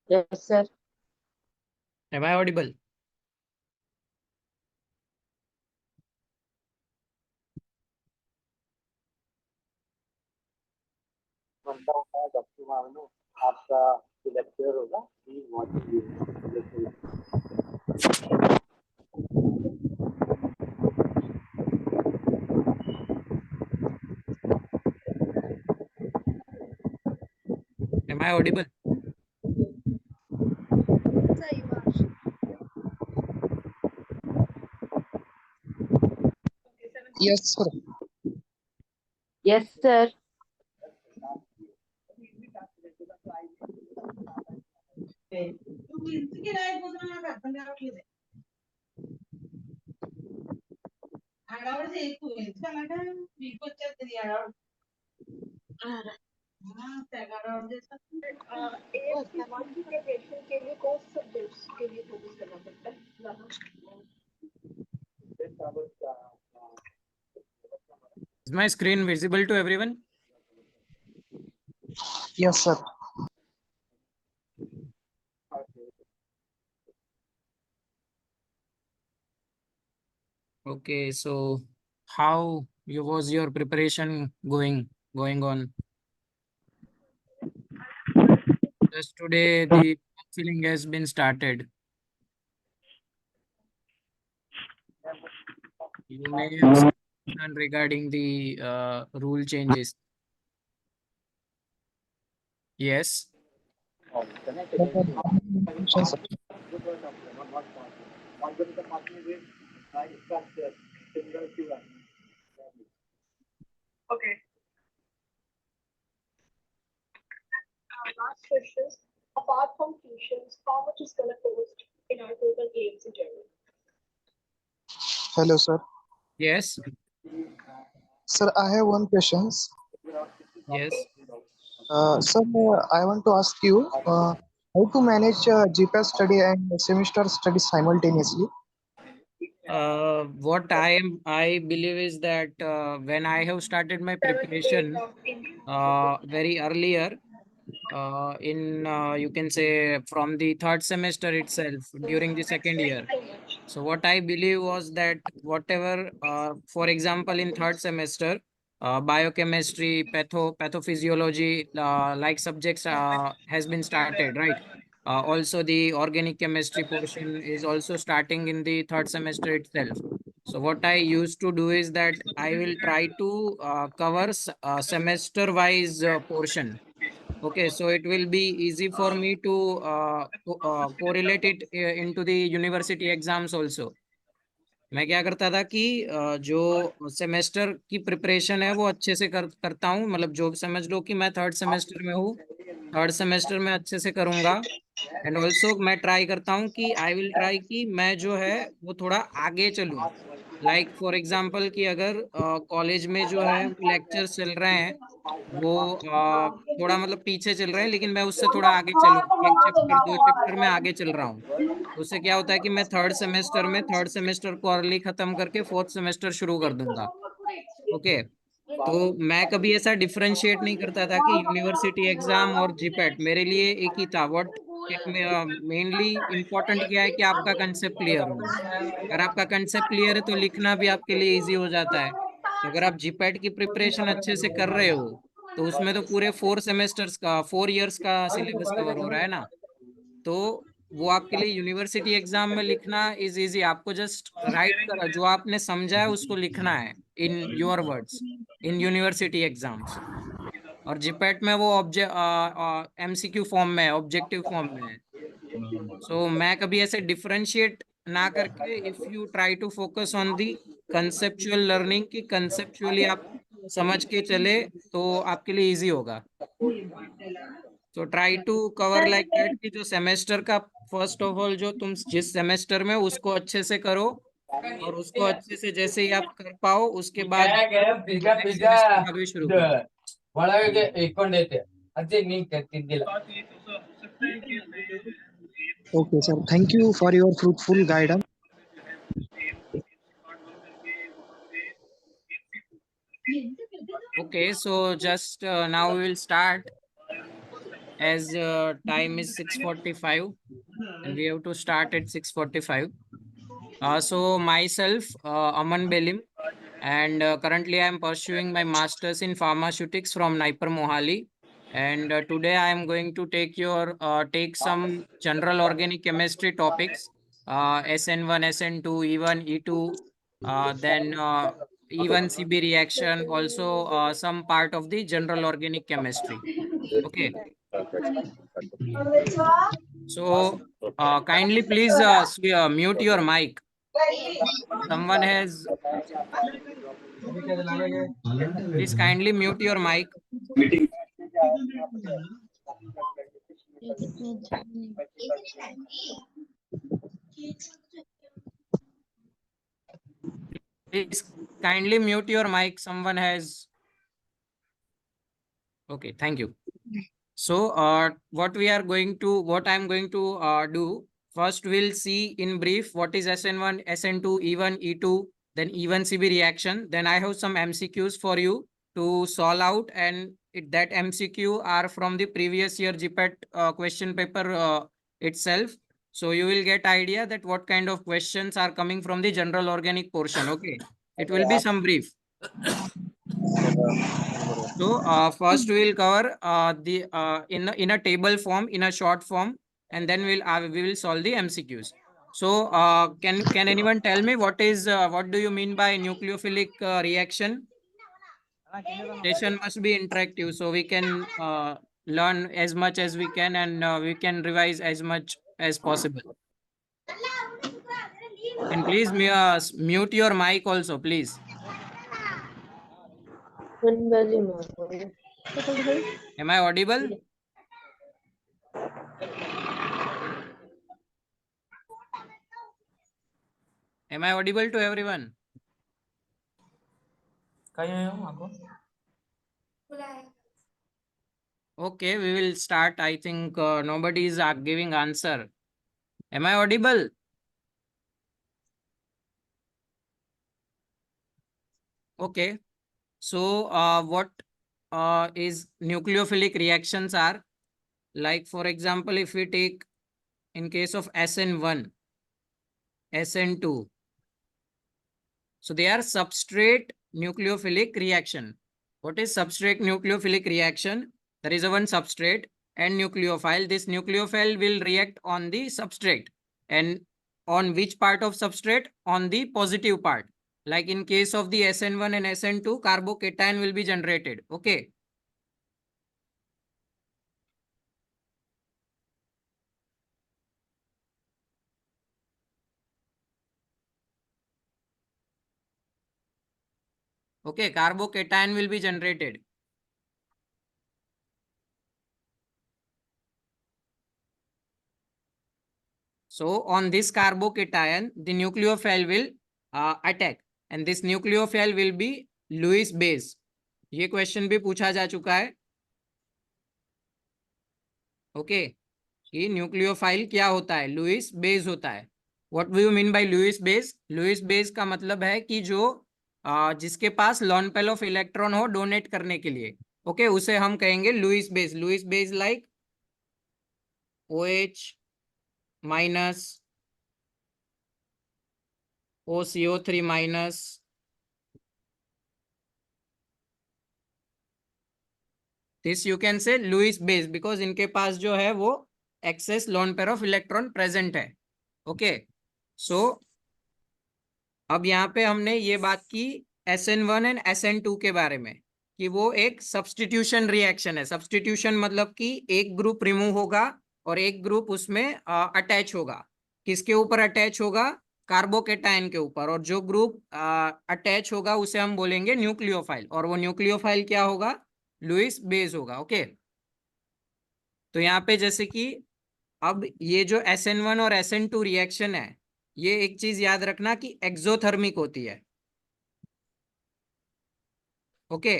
Yes, sir. Am I audible? आपका जो lecture होगा watching Am I audible? Yes, sir. Yes, sir. Is my screen visible to everyone? Yes, sir. Okay, so how was your preparation going on? Just today the filling has been started. You may have some concern regarding the rule changes. Yes. Questions, sir. Last questions. Apart from tuitions, how much is going to cost in our total AMC journey? Hello, sir. Yes. Sir, I have one question. Yes. Sir, I want to ask you how to manage GPAT study and semester study simultaneously. What I believe is that when I have started my preparation very earlier, in you can say from the third semester itself during the second year. So what I believe was that whatever, for example, in third semester, biochemistry, pathophysiology, like subjects has been started, right? Also, the organic chemistry portion is also starting in the third semester itself. So what I used to do is that I will try to cover semester-wise portion. Okay, so it will be easy for me to correlate it into the university exams also. मैं क्या करता था कि जो semester की preparation है वो अच्छे से करता हूँ, मतलब जो समझ लो कि मैं थर्ड सेमेस्टर में हूँ, थर्ड सेमेस्टर में अच्छे से करूँगा। एंड ऑल्सो मैं ट्राई करता हूँ कि आई विल ट्राई कि मैं जो है वो थोड़ा आगे चलूँ। लाइक फॉर एग्जांपल कि अगर कॉलेज में जो है लेक्चर्स चल रहे हैं वो थोड़ा मतलब पीछे चल रहे हैं, लेकिन मैं उससे थोड़ा आगे चलूँ, एक चैप्टर दो चैप्टर में आगे चल रहा हूँ। तो उससे क्या होता है कि मैं थर्ड सेमेस्टर को अर्ली खत्म करके फोर्थ सेमेस्टर शुरू कर दूंगा। ओके, तो मैं कभी ऐसा डिफरेंशिएट नहीं करता था कि यूनिवर्सिटी एग्जाम और जीपैट मेरे लिए एक ही था। व्हाट मेनली इम्पोर्टेंट क्या है कि आपका कंसेप्ट क्लियर हो। अगर आपका कंसेप्ट क्लियर है तो लिखना भी आपके लिए इजी हो जाता है। तो अगर आप जीपैट की प्रिपरेशन अच्छे से कर रहे हो तो उसमें तो पूरे 4 सेमेस्टर्स का 4 इयर्स का सिलेबस कवर हो रहा है ना। तो वो आपके लिए यूनिवर्सिटी एग्जाम में लिखना इज इजी। आपको जस्ट राइट करा जो आपने समझा है उसको लिखना है in your words in university exams. और जीपैट में वो ऑब्जेक्ट एमसीक्यू फॉर्म में है, ऑब्जेक्टिव फॉर्म में है। सो मैं कभी ऐसे डिफरेंशिएट ना करके if you try to focus on the conceptual learning की कंसेप्चुअली आप समझ के चले तो आपके लिए इजी होगा। तो try to cover like that कि जो सेमेस्टर का फर्स्ट ऑफ ऑल जो तुम जिस सेमेस्टर में उसको अच्छे से करो, और उसको अच्छे से जैसे ही आप कर पाओ उसके बाद नेक्स्ट सेमेस्टर का भी शुरू करो। ಒಳಗೆ ಇಟ್ಕೊಂಡೈತೆ ಅದೇ ನೀನ್ ಕತ್ತಿದ್ದಿಲ್ಲ. Okay, sir. Thank you for your fruitful guidance. Okay, so just now we will start. as time is 6:45 and we have to start at 6:45. So myself, Aman Belim, and currently I am pursuing my masters in pharmaceutics from Naipur Mohali. And today I am going to take some general organic chemistry topics, SN1, SN2, E1, E2, then E1CB reaction, also some part of the general organic chemistry. Okay. So kindly please mute your mic. Someone has Please kindly mute your mic. Please kindly mute your mic. Someone has. Okay, thank you. So, what I'm going to do first, we'll see in brief what is SN1, SN2, E1, E2, then E1CB reaction. Then I have some MCQs for you to solve out, and that MCQ are from the previous year GPAT question paper itself. So you will get idea that what kind of questions are coming from the general organic portion. Okay, it will be some brief. So first we will cover the in a table form, in a short form, and then we will solve the MCQs. So can anyone tell me what do you mean by nucleophilic reaction? Session must be interactive, so we can learn as much as we can, and we can revise as much as possible. And please mute your mic also, please. Am I audible? Am I audible to everyone? Okay, we will start. I think nobody is giving answer. Am I audible? Okay. So what is nucleophilic reactions are? Like for example, if we take in case of SN1, SN2. So they are substrate nucleophilic reaction. What is substrate nucleophilic reaction? There is a one substrate and nucleophile. This nucleophile will react on the substrate. And on which part of substrate? On the positive part. Like in case of the SN1 and SN2, carbocation will be generated. Okay. Okay, carbocation will be generated. So on this carbocation, the nucleophile will attack, and this nucleophile will be Lewis base. ये question भी पूछा जा चुका है. Okay, ये nucleophile क्या होता है? लुइस बेस होता है. What do you mean by Lewis base? Lewis base का मतलब है कि जो जिसके पास लॉन पेल ऑफ इलेक्ट्रॉन हो डोनेट करने के लिए. ओके, उसे हम कहेंगे Lewis base. Lewis base like OH minus, OCO3 minus. This you can say Lewis base because इनके पास जो है वो excess lone pair of electron present है. ओके, सो अब यहाँ पे हमने ये बात की SN1 एंड SN2 के बारे में कि वो एक सब्स्टिट्यूशन रिएक्शन है. सब्स्टिट्यूशन मतलब कि एक ग्रुप रिमूव होगा और एक ग्रुप उसमें अटैच होगा. किसके ऊपर अटैच होगा? कार्बोकेटाइन के ऊपर. और जो ग्रुप अटैच होगा उसे हम बोलेंगे न्यूक्लियोफाइल, और वो न्यूक्लियोफाइल क्या होगा? लुइस बेस होगा. ओके, तो यहाँ पे जैसे कि अब ये जो SN1 और SN2 रिएक्शन है, ये एक चीज याद रखना कि एक्सोथर्मिक होती है. Okay,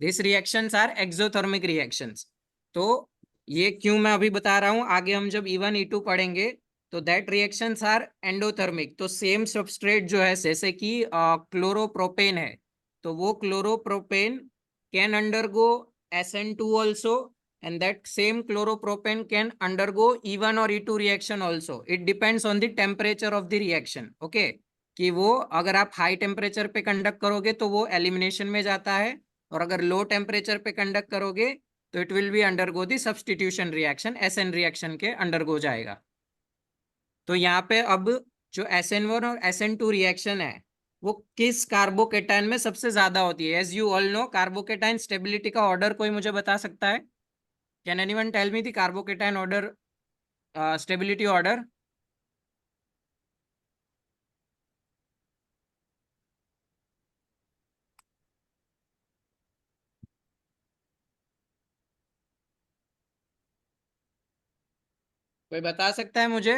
this reactions are exothermic reactions. तो ये क्यों मैं अभी बता रहा हूं, आगे हम जब E1 E2 पढ़ेंगे तो दैट रिएक्शंस आर एंडोथर्मिक. तो सेम सबस्ट्रेट जो है, जैसे कि क्लोरोप्रोपेन है, तो वो chloropropane can undergo SN2 also and that same chloropropane can undergo E1 or E2 reaction also. It depends on the temperature of the reaction. Okay, कि वो अगर आप हाई टेम्परेचर पे कंडक्ट करोगे तो वो एलिमिनेशन में जाता है, और अगर लो टेम्परेचर पे कंडक्ट करोगे तो it will be undergo the substitution reaction, SN reaction के अंडरगो जाएगा. तो यहाँ पे अब जो SN1 और SN2 रिएक्शन है वो किस कार्बोकेटाइन में सबसे ज्यादा होती है? As you all know, carbocation stability का ऑर्डर कोई मुझे बता सकता है? Can anyone tell me the carbocation order, stability order? कोई बता सकता है मुझे?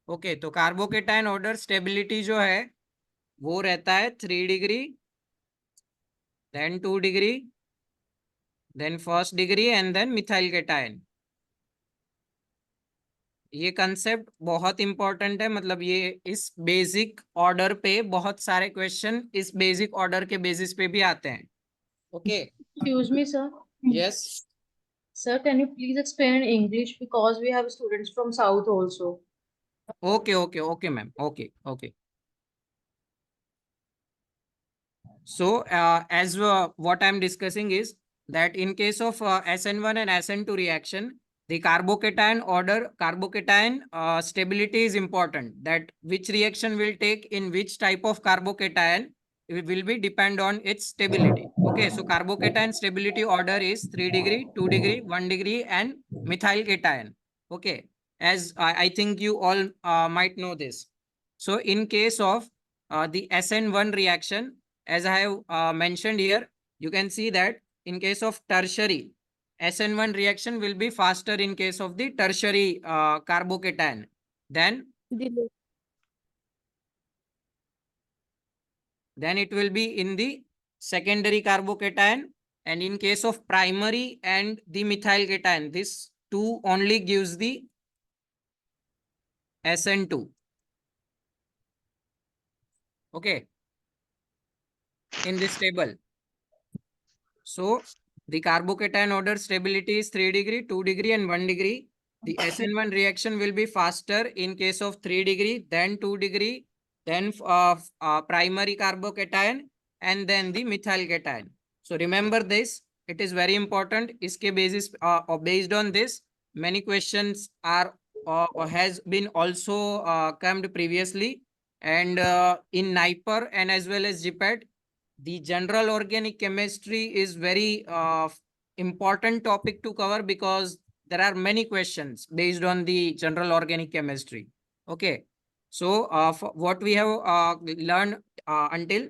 ओके, तो कार्बोकेटाइन ऑर्डर स्टेबिलिटी जो है वो रहता है 3 degree, then 2 degree, then first degree and then methyl cation. ये कंसेप्ट बहुत इंपॉर्टेंट है, मतलब ये इस बेसिक ऑर्डर पे बहुत सारे क्वेश्चन इस बेसिक ऑर्डर के बेसिस पे भी आते हैं. Okay, Excuse me, sir. Yes. Sir, can you please explain in English because we have students from South also. Okay okay okay ma'am, okay okay. So as what I'm discussing is that in case of SN1 and SN2 reaction, the carbocation order, carbocation stability is important. That which reaction will take in which type of carbocation, it will be depend on its stability. Okay, so carbocation stability order is 3 degree, 2 degree, 1 degree and methyl cation. Okay, as I think you all might know this. So in case of the SN1 reaction, as I have mentioned here, you can see that in case of tertiary, SN1 reaction will be faster in case of the tertiary carbocation. Then it will be in the secondary carbocation, and in case of primary and the methyl cation, this two only gives the SN2. Okay, in this table. So the carbocation order stability is 3 degree, 2 degree and 1 degree. The SN1 reaction will be faster in case of 3 degree, then 2 degree, then primary carbocation and then the methyl cation. So remember this, it is very important. Iske basis or based on this, many questions are or has been also come previously, and in NIPER and as well as GPAT. The general organic chemistry is very important topic to cover because there are many questions based on the general organic chemistry. Okay, so what we have learned until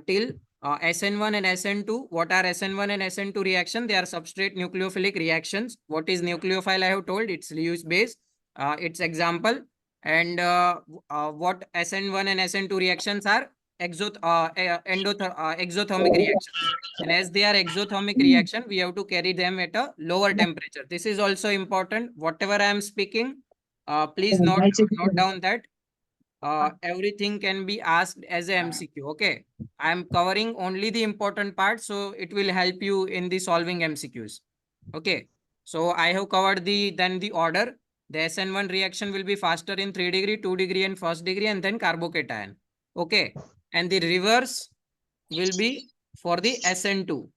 till SN1 and SN2. What are SN1 and SN2 reaction? They are substrate nucleophilic reactions. What is nucleophile? I have told it's Lewis base. Its example. And what SN1 and SN2 reactions are? Exothermic reaction, and as they are exothermic reaction, we have to carry them at a lower temperature. This is also important. Whatever I am speaking, please note down that everything can be asked as a MCQ. Okay, I am covering only the important part, so it will help you in the solving MCQs. Okay, so I have covered the order. The SN1 reaction will be faster in 3 degree, 2 degree and first degree, and then carbocation. Okay, and the reverse will be for the SN2.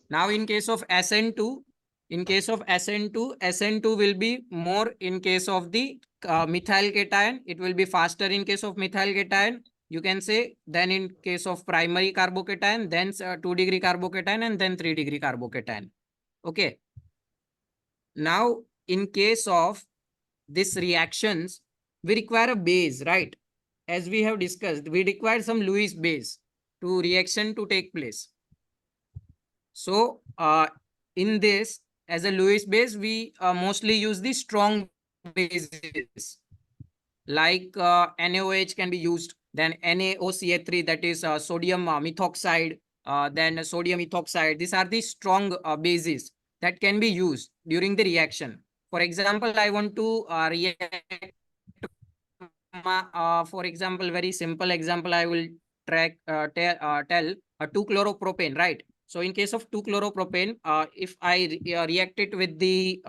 Now in case of SN2, SN2 will be more in case of the methyl cation. It will be faster in case of methyl cation, you can say, then in case of primary carbocation, then 2 degree carbocation and then 3 degree carbocation. Okay. Now in case of these reactions, we require a base, right? As we have discussed, we require some Lewis base to reaction to take place. So in this, as a Lewis base, we mostly use the strong bases like NaOH can be used, then NaOCH3, that is sodium methoxide, then sodium ethoxide. These are the strong bases that can be used during the reaction. For example, I want to react for example, very simple example, I will tell 2-chloropropane, right? So in case of 2-chloropropane, if I react it with the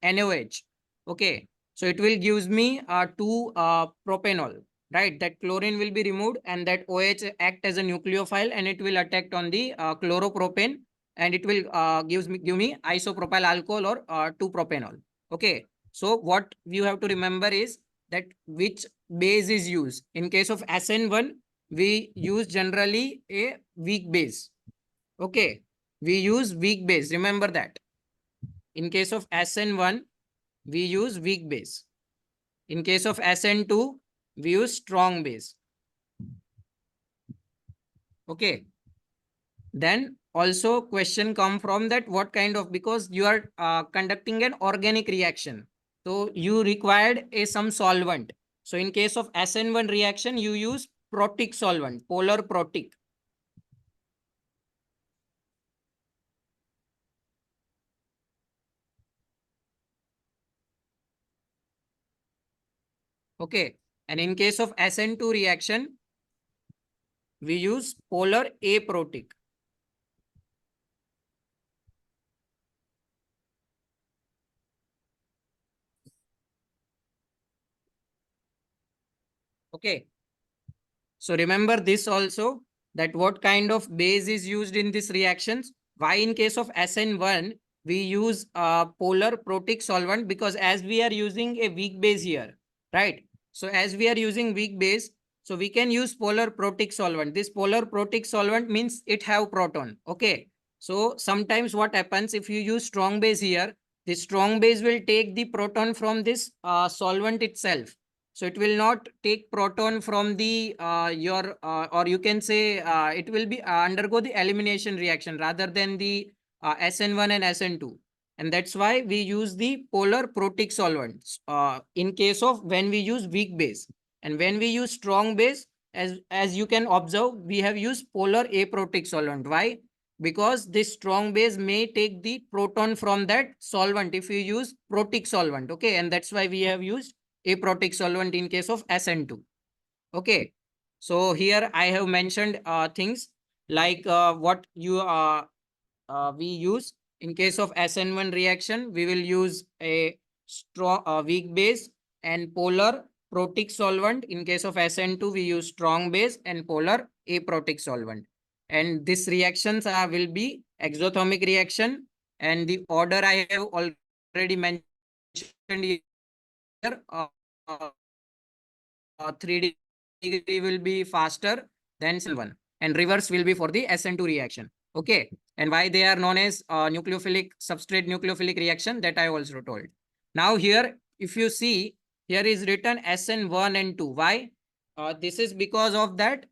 NaOH, okay, so it will gives me 2-propanol, right? That chlorine will be removed and that OH act as a nucleophile and it will attack on the chloropropane and it will give me isopropyl alcohol or 2-propanol. Okay, so what you have to remember is that which base is used. In case of SN1, we use generally a weak base. Okay, we use weak base. Remember that. In case of SN1, we use weak base. In case of SN2, we use strong base. Okay. Then also question come from that what kind of, because you are conducting an organic reaction. So you required some solvent. So in case of SN1 reaction, you use protic solvent, polar protic. Okay. And in case of SN2 reaction, we use polar aprotic. Okay. So remember this also, that what kind of base is used in these reactions. Why in case of SN1, we use polar protic solvent, because as we are using a weak base here, right? So as we are using weak base, so we can use polar protic solvent. This polar protic solvent means it have proton. Okay. So sometimes what happens if you use strong base here, the strong base will take the proton from this solvent itself. So it will not take proton from the your or you can say it will be undergo the elimination reaction rather than the SN1 and SN2. And that's why we use the polar protic solvents in case of when we use weak base. And when we use strong base, as you can observe, we have used polar aprotic solvent. Why? Because this strong base may take the proton from that solvent if you use protic solvent. Okay, and that's why we have used aprotic solvent in case of SN2. Okay, so here I have mentioned things like what we use in case of SN1 reaction. We will use a strong weak base and polar protic solvent. In case of SN2, we use strong base and polar aprotic solvent. And these reactions will be exothermic reaction, and the order I have already mentioned here. 3 degree will be faster than SN1, and reverse will be for the SN2 reaction. Okay, and why they are known as nucleophilic substrate nucleophilic reaction, that I also told. Now here, if you see, here is written SN1 and 2. Why? This is because of that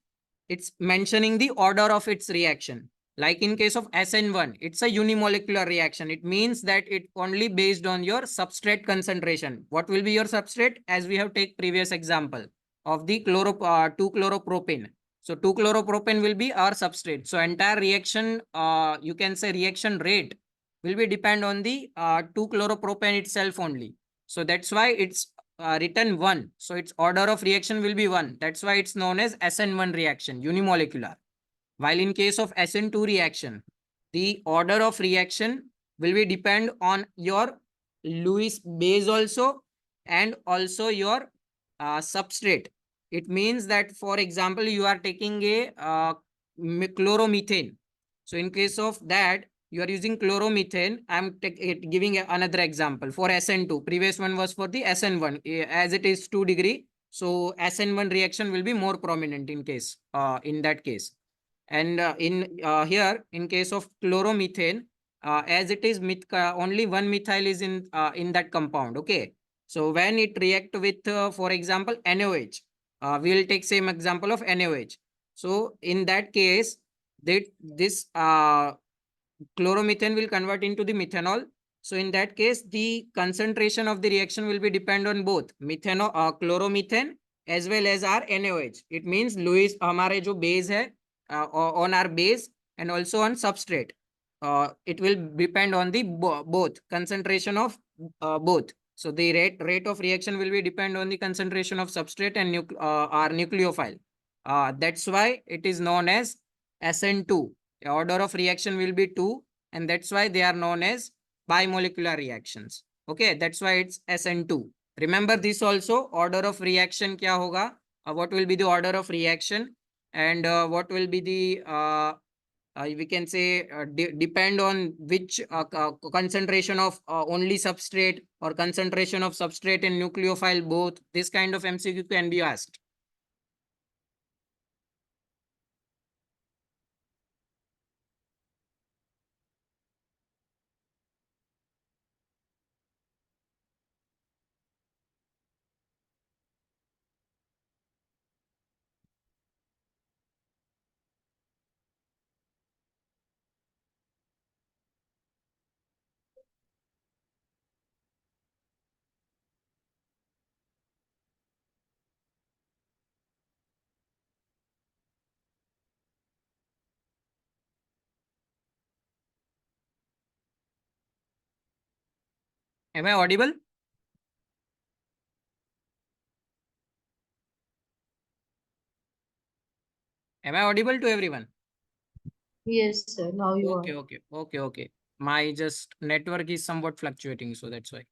it's mentioning the order of its reaction. Like in case of SN1, it's a unimolecular reaction. It means that it only based on your substrate concentration. What will be your substrate? As we have take previous example of the 2-chloropropane. So 2-chloropropane will be our substrate. So entire reaction, you can say reaction rate will be depend on the 2-chloropropane itself only. So that's why it's written 1. So its order of reaction will be 1. That's why it's known as SN1 reaction, unimolecular. While in case of SN2 reaction, the order of reaction will be depend on your Lewis base also, and also your substrate. It means that, for example, you are taking a chloromethane. So in case of that, you are using chloromethane. I'm giving another example for SN2. Previous one was for the SN1. As it is 2 degree, so SN1 reaction will be more prominent in case in that case. And in here, in case of chloromethane, as it is only one methyl is in that compound. Okay, so when it react with, for example, NaOH, we will take same example of NaOH. So in that case, this chloromethane will convert into the methanol. So in that case, the concentration of the reaction will be depend on both chloromethane as well as our NaOH. It means Lewis हमारे जो base है on our base and also on substrate. It will depend on the both concentration of both. So the rate of reaction will be depend on the concentration of substrate and or nucleophile. That's why it is known as SN2. The order of reaction will be 2, and that's why they are known as bimolecular reactions. Okay, that's why it's SN2. Remember this also, order of reaction kya hoga? What will be the order of reaction, and what will be the we can say depend on which concentration of only substrate or concentration of substrate and nucleophile both. This kind of MCQ can be asked. Am I audible? Am I audible to everyone? Yes, sir. Now you are. Okay. My just network is somewhat fluctuating, so that's why.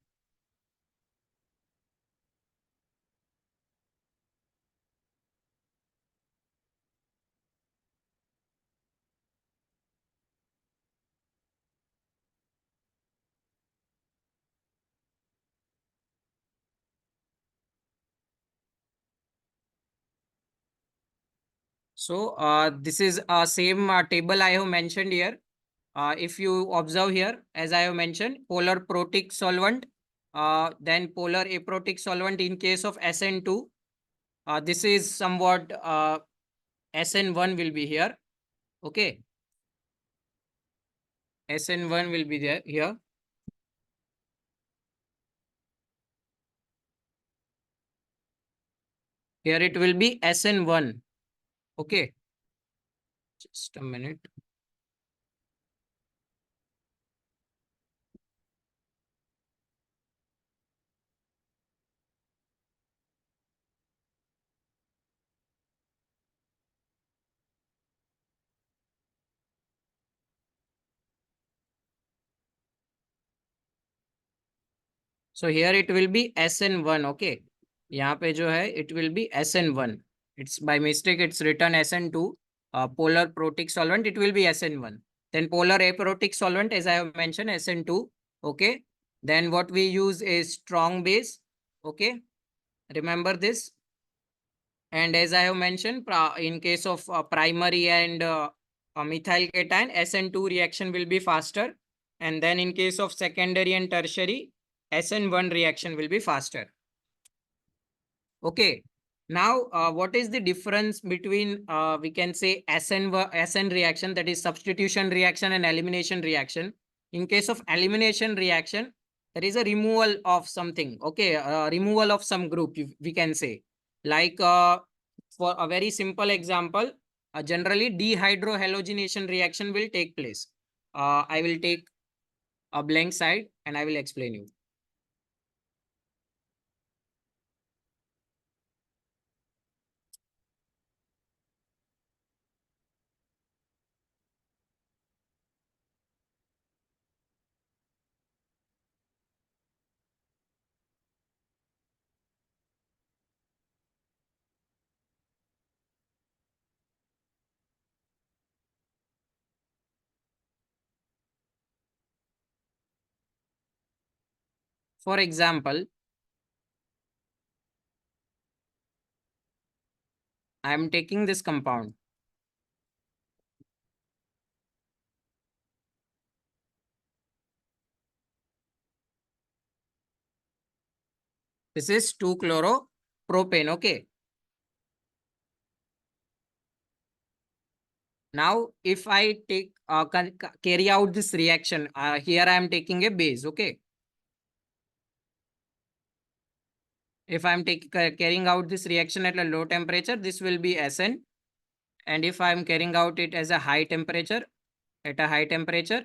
So this is same table I have mentioned here. If you observe here, as I have mentioned, polar protic solvent, then polar aprotic solvent in case of SN2. This is somewhat SN1 will be here. Okay. SN1 will be there here. Here it will be SN1. Okay. Just a minute. So here it will be SN1. Okay. यहाँ पे जो है it will be SN1. It's by mistake it's written SN2. Polar protic solvent it will be SN1. Then polar aprotic solvent as I have mentioned SN2. Okay. Then what we use is strong base. Okay. Remember this. And as I have mentioned, in case of primary and methyl cation, SN2 reaction will be faster. And then in case of secondary and tertiary, SN1 reaction will be faster. Okay. Now, what is the difference between, we can say, SN reaction, that is substitution reaction and elimination reaction? In case of elimination reaction, there is a removal of something. Okay. Removal of some group, we can say. Like for a very simple example, generally dehydrohalogenation reaction will take place. I will take a blank side and I will explain you. For example, I am taking this compound. This is 2-chloropropane. Okay. Now, if I take carry out this reaction, here I am taking a base. Okay. If I am carrying out this reaction at a low temperature, this will be SN. And if I am carrying out it as a high temperature, at a high temperature,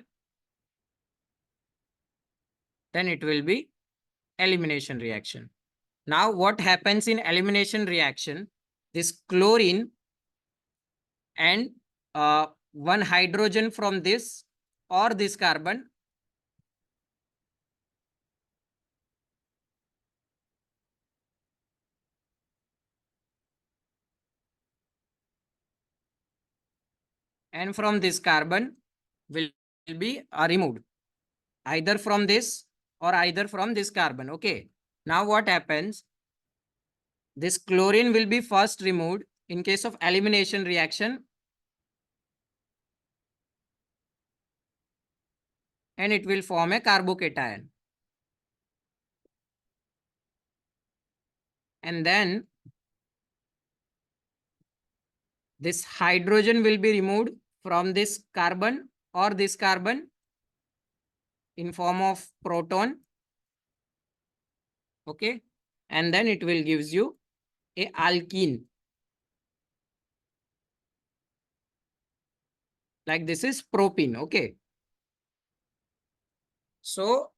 then it will be elimination reaction. Now what happens in elimination reaction? This chlorine and one hydrogen from this or this carbon and from this carbon will be removed either from this or either from this carbon. Okay. Now what happens? This chlorine will be first removed in case of elimination reaction, and it will form a carbocation. And then this hydrogen will be removed from this carbon or this carbon in form of proton. Okay. And then it will gives you a alkene. Like this is propene. Okay. So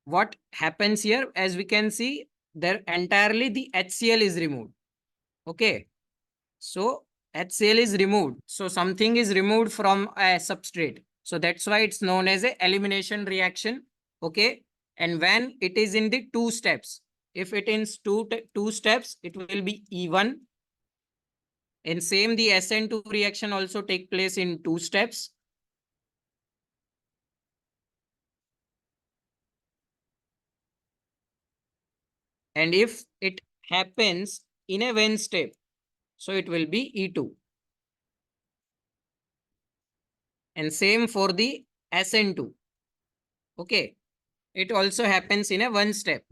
what happens here, as we can see, there entirely the HCl is removed. Okay. So HCl is removed. So something is removed from a substrate. So that's why it's known as a elimination reaction. Okay. And when it is in the two steps, if it is two steps, it will be E1. And same the SN2 reaction also take place in two steps. And if it happens in a one step, so it will be E2. And same for the SN2. Okay. It also happens in a one step.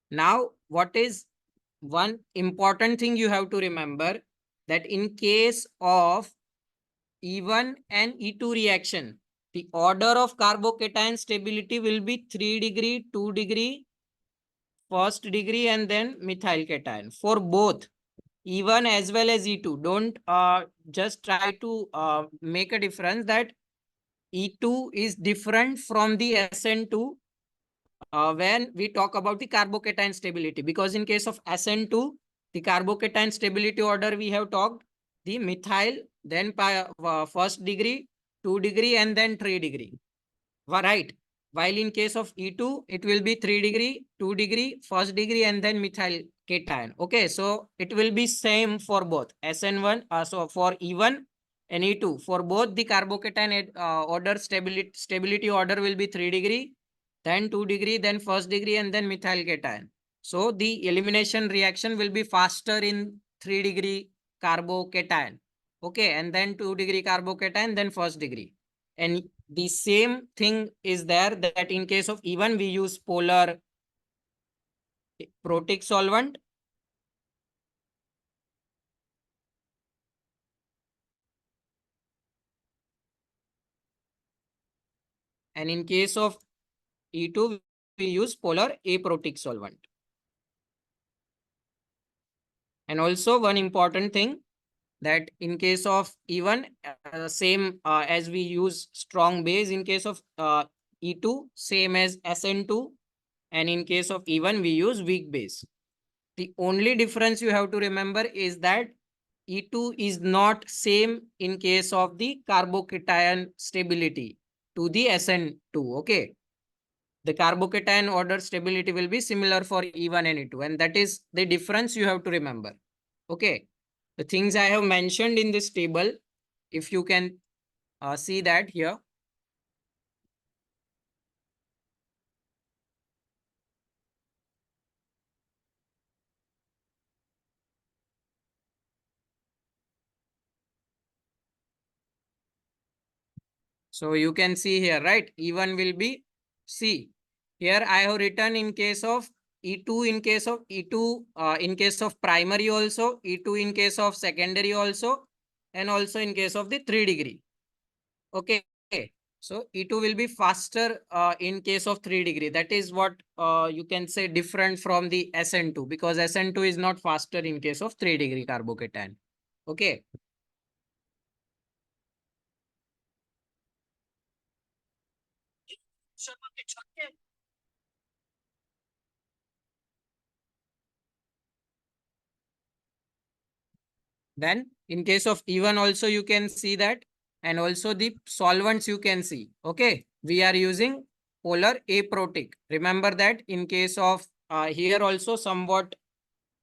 Now, what is one important thing you have to remember, that in case of E1 and E2 reaction, the order of carbocation stability will be 3 degree, 2 degree, first degree, and then methyl cation for both E1 as well as E2. Don't just try to make a difference that E2 is different from the SN2 when we talk about the carbocation stability, because in case of SN2, the carbocation stability order we have talked, the methyl, then first degree, 2 degree, and then 3 degree. Right. While in case of E2, it will be 3 degree, 2 degree, first degree, and then methyl cation. Okay, so it will be same for both SN1. So for E1 and E2, for both the carbocation order stability order will be 3 degree, then 2 degree, then first degree, and then methyl cation. So the elimination reaction will be faster in 3 degree carbocation. Okay, and then 2 degree carbocation, then first degree. And the same thing is there, that in case of E1 we use polar protic solvent. And in case of E2 we use polar aprotic solvent. And also one important thing, that in case of E1 same as we use strong base, in case of E2 same as SN2, and in case of E1 we use weak base. The only difference you have to remember is that E2 is not same in case of the carbocation stability to the SN2. Okay. The carbocation order stability will be similar for E1 and E2, and that is the difference you have to remember. Okay. The things I have mentioned in this table, if you can see that here. So you can see here, right? E1 will be C. Here I have written in case of E2, in case of E2, in case of primary also, E2 in case of secondary also, and also in case of the 3 degree. Okay. So E2 will be faster in case of 3 degree. That is what you can say different from the SN2, because SN2 is not faster in case of 3 degree carbocation. Okay. Then in case of E1 also you can see that, and also the solvents you can see. Okay, we are using polar aprotic. Remember that in case of here also somewhat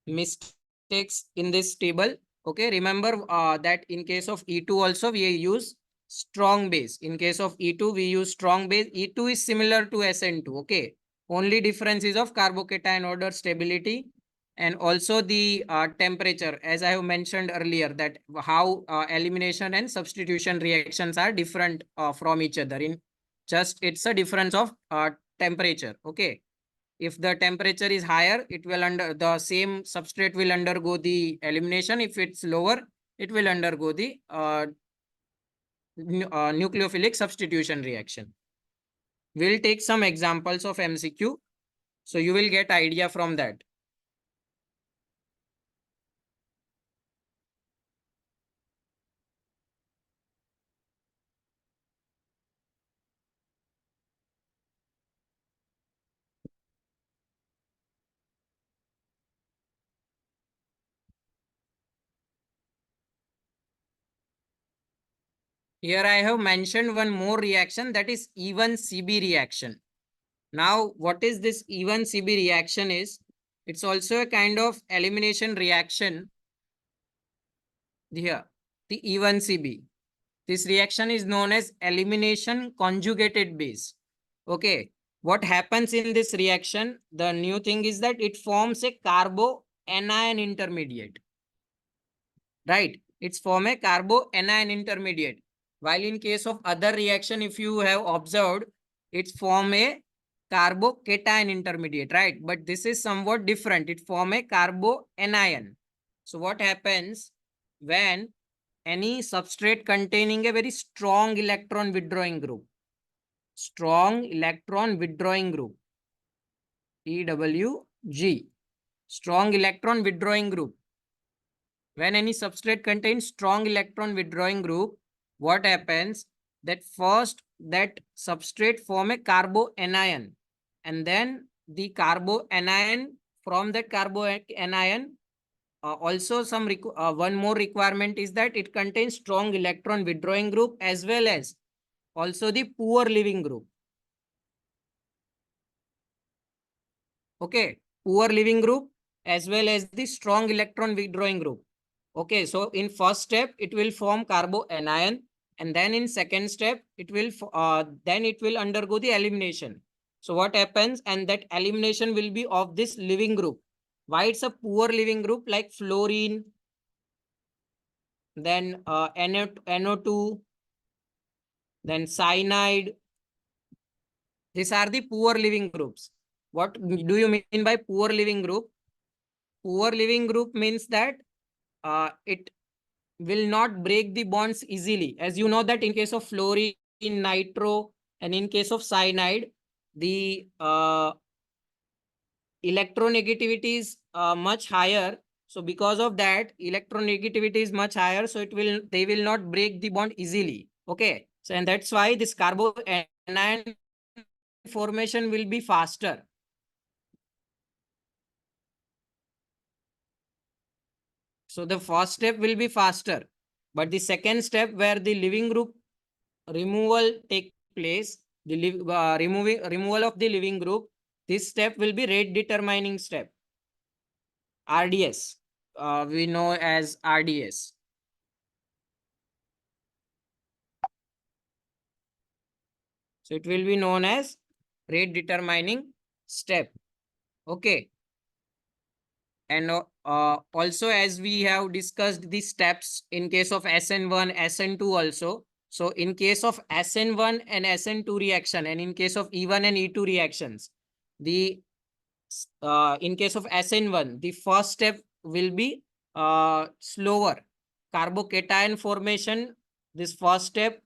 mistakes in this table. Okay, remember that in case of E2 also we use strong base. In case of E2 we use strong base. E2 is similar to SN2. Okay, only difference is of carbocation order stability and also the temperature, as I have mentioned earlier, that how elimination and substitution reactions are different from each other. In just it's a difference of temperature. Okay, if the temperature is higher, it will under the same substrate will undergo the elimination. If it's lower, it will undergo the nucleophilic substitution reaction. We'll take some examples of MCQ, so you will get idea from that. Here I have mentioned one more reaction, that is E1CB reaction. Now, what is this E1CB reaction is? It's also a kind of elimination reaction. Here, the E1CB. This reaction is known as elimination conjugated base. Okay, what happens in this reaction? The new thing is that it forms a carbo-anion intermediate. Right, it's form a carbo-anion intermediate. While in case of other reaction, if you have observed, it's form a carbo-cation intermediate, right? But this is somewhat different. It form a carbo-anion. So what happens when any substrate containing a very strong electron withdrawing group, EWG, strong electron withdrawing group. When any substrate contains strong electron withdrawing group, what happens? That first that substrate form a carbo-anion, and then the carbo-anion, from that carbo-anion, also one more requirement is that it contains strong electron withdrawing group as well as also the poor leaving group. Okay, poor leaving group as well as the strong electron withdrawing group. Okay, so in first step it will form carbo-anion, and then in second step it will undergo the elimination. So what happens? And that elimination will be of this leaving group. Why it's a poor leaving group? Like fluorine, then NO2, then cyanide. These are the poor living groups. What do you mean by poor living group? Poor living group means that it will not break the bonds easily. As you know that in case of fluorine, nitro, and in case of cyanide, the electronegativity is much higher. So because of that, electronegativity is much higher. So they will not break the bond easily. Okay. So and that's why this carbo-anion formation will be faster. So the first step will be faster, but the second step where the leaving group removal take place, the removal of the leaving group, this step will be rate determining step. RDS, we know as RDS. So it will be known as rate determining step. Okay. And also, as we have discussed the steps in case of SN1, SN2 also. So in case of SN1 and SN2 reaction, and in case of E1 and E2 reactions, the in case of SN1, the first step will be slower. Carbocation formation, this first step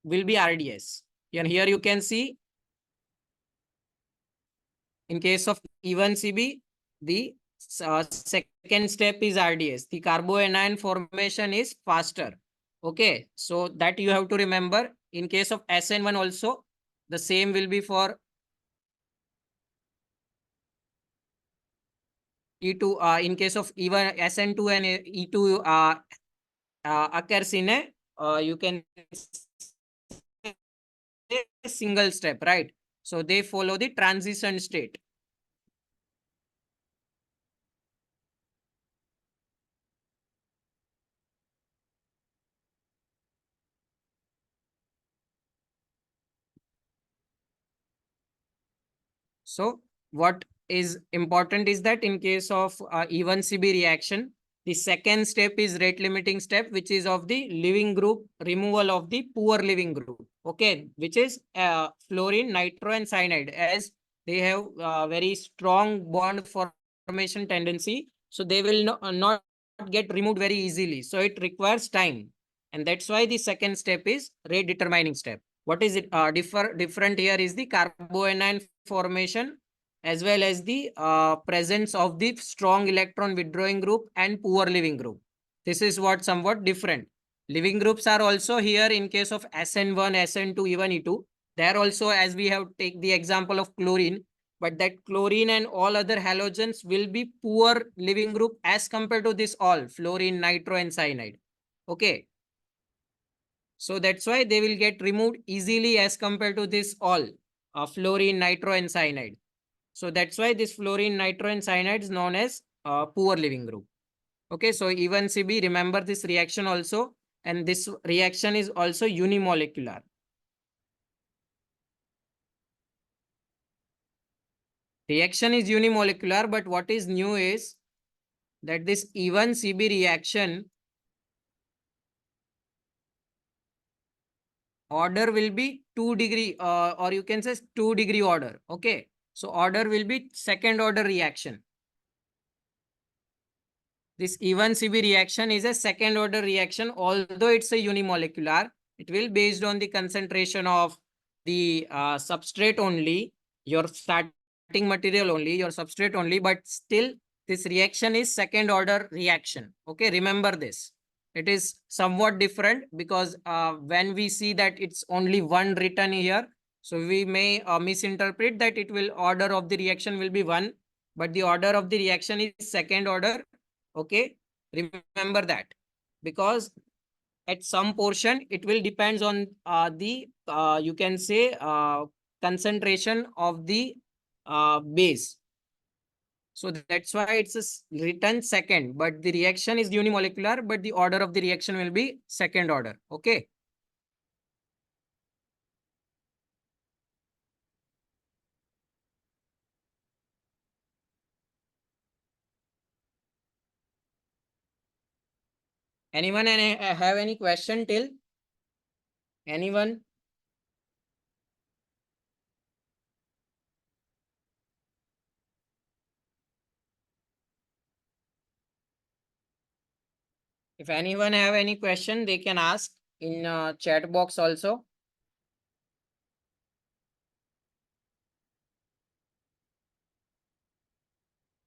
will be RDS. And here you can see in case of E1CB, the second step is RDS. The carbo-anion formation is faster. Okay, so that you have to remember. In case of SN1 also, the same will be for E2. In case of E1, SN2 and E2 occurs in a you can say single step, right? So they follow the transition state. So what is important is that in case of even CB reaction, the second step is rate limiting step, which is of the living group, removal of the poor living group. Okay, which is fluorine, nitro, and cyanide, as they have very strong bond formation tendency. So they will not get removed very easily. So it requires time. And that's why the second step is rate determining step. What is it different here is the carboanion formation as well as the presence of the strong electron withdrawing group and poor living group. This is what somewhat different. Living groups are also here in case of SN1, SN2, even E2. There also, as we have take the example of chlorine, but that chlorine and all other halogens will be poor living group as compared to this all fluorine, nitro, and cyanide. Okay. So that's why they will get removed easily as compared to this all fluorine, nitro, and cyanide. So that's why this fluorine, nitro, and cyanide is known as poor living group. Okay, so even CB, remember this reaction also, and this reaction is also unimolecular. Reaction is unimolecular, but what is new is that this even CB reaction order will be 2 degree or you can say 2 degree order. Okay, so order will be second order reaction. This even CB reaction is a second order reaction, although it's a unimolecular. It will based on the concentration of the substrate only, your starting material only, your substrate only, but still this reaction is second order reaction. Okay, remember this. It is somewhat different because when we see that it's only one written here, so we may misinterpret that it will order of the reaction will be one, but the order of the reaction is second order. Okay, remember that, because at some portion it will depends on the you can say concentration of the base. So that's why it's written second, but the reaction is unimolecular, but the order of the reaction will be second order. Okay. Anyone have any question till? Anyone? If anyone have any question, they can ask in chat box also.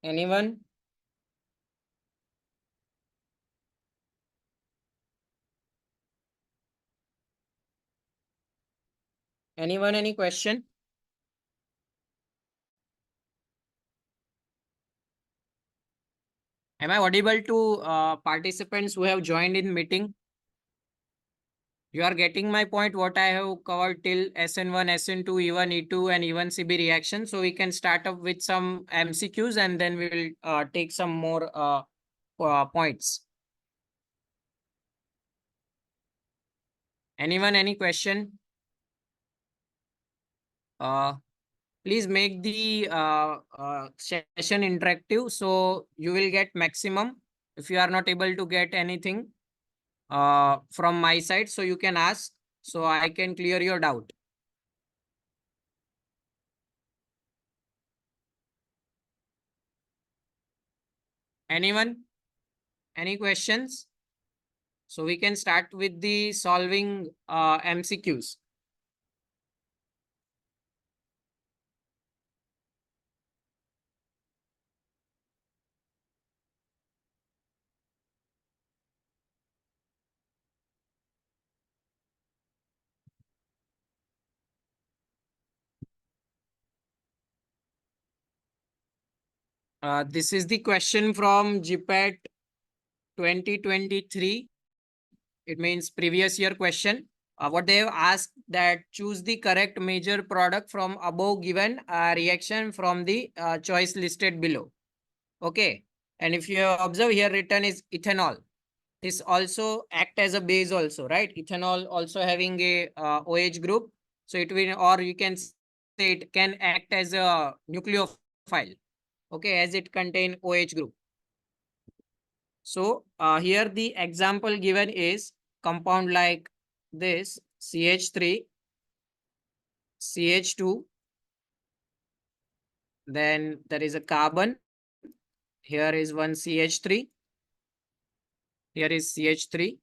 Anyone? Anyone, any question? Am I audible to participants who have joined in meeting? You are getting my point, what I have covered till SN1, SN2, even E2 and even CB reaction. So we can start up with some MCQs and then we will take some more points. Anyone, any question? Please make the session interactive so you will get maximum. If you are not able to get anything from my side, so you can ask so I can clear your doubt. Anyone? Any questions? So we can start with the solving MCQs. This is the question from GPAT 2023. it means previous year question. What they have asked that choose the correct major product from above given reaction from the choice listed below. Okay. And if you observe here written is ethanol. This also act as a base also, right? Ethanol also having a OH group. So it will, or you can say it can act as a nucleophile. Okay, as it contain OH group. So here the example given is compound like this CH3, CH2, then there is a carbon. Here is one CH3. Here is CH3.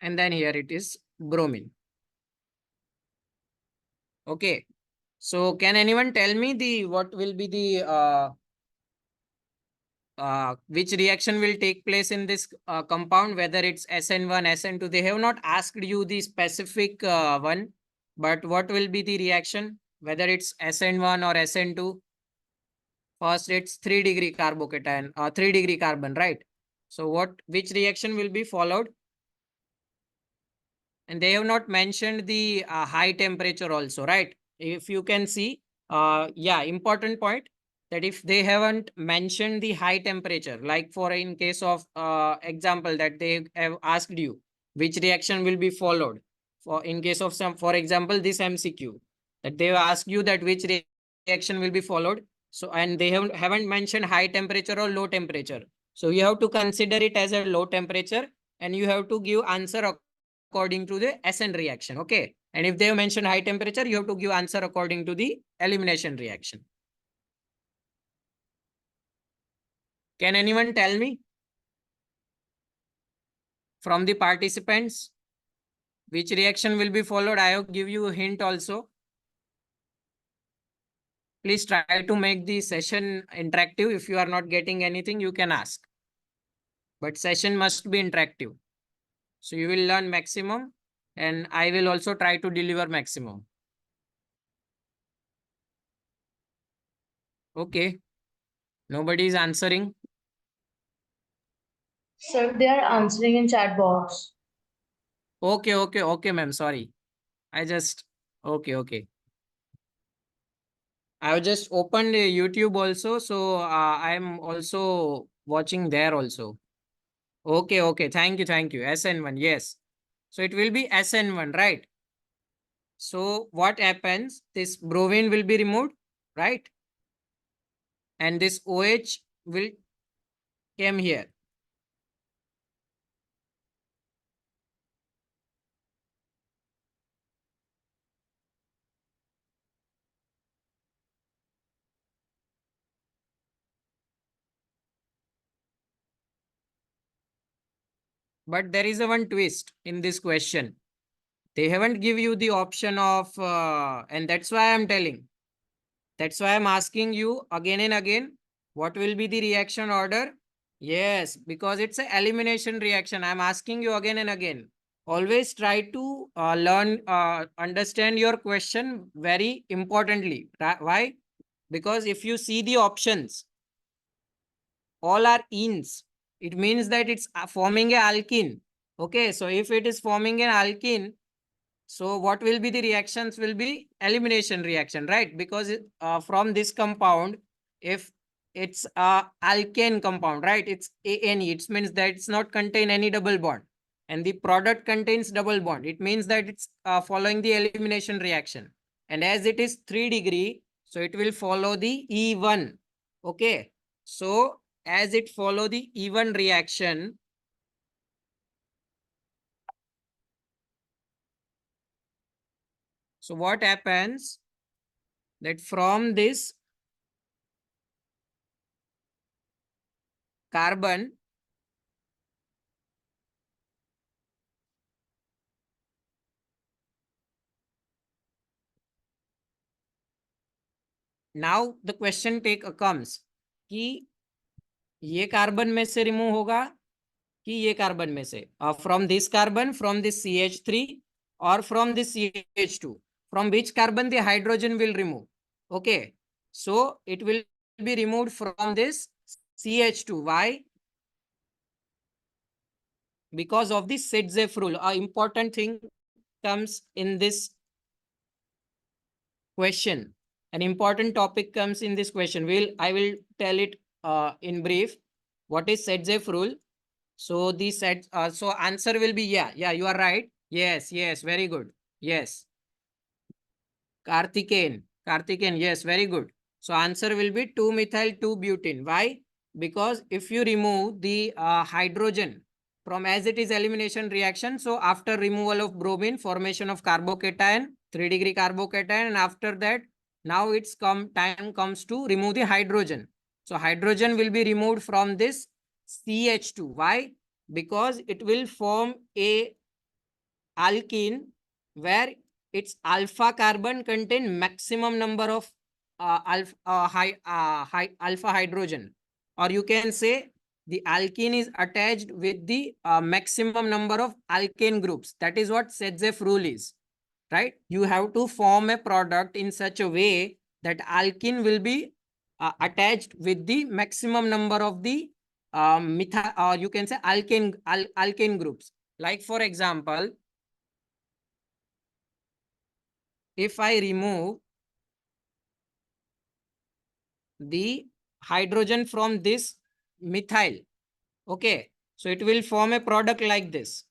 And then here it is bromine. Okay. So can anyone tell me the what will be the which reaction will take place in this compound, whether it's SN1, SN2? They have not asked you the specific one, but what will be the reaction, whether it's SN1 or SN2? First, it's 3-degree carbocation, 3-degree carbon, right? So which reaction will be followed? And they have not mentioned the high temperature also, right? If you can see, yeah, important point that if they haven't mentioned the high temperature, like for in case of example that they have asked you, which reaction will be followed? For in case of some, for example, this MCQ, that they have asked you that which reaction will be followed. So, and they haven't mentioned high temperature or low temperature. So you have to consider it as a low temperature and you have to give answer according to the SN reaction. Okay. And if they have mentioned high temperature, you have to give answer according to the elimination reaction. Can anyone tell me from the participants which reaction will be followed? I will give you a hint also. Please try to make the session interactive. If you are not getting anything, you can ask. But session must be interactive. So you will learn maximum and I will also try to deliver maximum. Okay. Nobody is answering. Sir, they are answering in chat box. Okay, ma'am. Sorry. Okay. I have just opened YouTube also. So I'm also watching there also. Okay. Thank you. SN1. Yes. So it will be SN1, right? So what happens? This bromine will be removed, right? And this OH will come here. But there is a one twist in this question. They haven't give you the option of, and that's why I'm telling. That's why I'm asking you again and again, what will be the reaction order? Yes, because it's an elimination reaction. I'm asking you again and again. Always try to understand your question very importantly. Why? Because if you see the options, all are ins. It means that it's forming an alkene. Okay, so if it is forming an alkene, so what will be the reactions will be elimination reaction, right? Because from this compound, if it's a alkane compound, right? It's ANE. It means that it's not contain any double bond. And the product contains double bond. It means that it's following the elimination reaction. And as it is 3-degree, so it will follow the E1. Okay. So as it follow the E1 reaction, so what happens that from this carbon, now the question comes कि ये carbon में से remove होगा कि ये carbon में से, from this carbon, from this CH3 or from this CH2, from which carbon the hydrogen will remove. Okay, so it will be removed from this CH2. Why? because of the Setzeff rule. A important thing comes in this question. An important topic comes in this question. I will tell it in brief. What is Setzeff rule? So the so answer will be yeah, you are right. Yes, very good. Yes. Karthikeyan, yes, very good. So answer will be 2-methyl-2-butene. Why? Because if you remove the hydrogen from as it is elimination reaction, so after removal of bromine, formation of carbocation, 3-degree carbocation, and after that, now it's time comes to remove the hydrogen. So hydrogen will be removed from this CH2. Why? Because it will form a alkene where its alpha carbon contain maximum number of alpha hydrogen, or you can say the alkene is attached with the maximum number of alkane groups. That is what Setzeff rule is, right? You have to form a product in such a way that alkene will be attached with the maximum number of the you can say alkane groups. Like for example, if I remove the hydrogen from this methyl, okay, so it will form a product like this.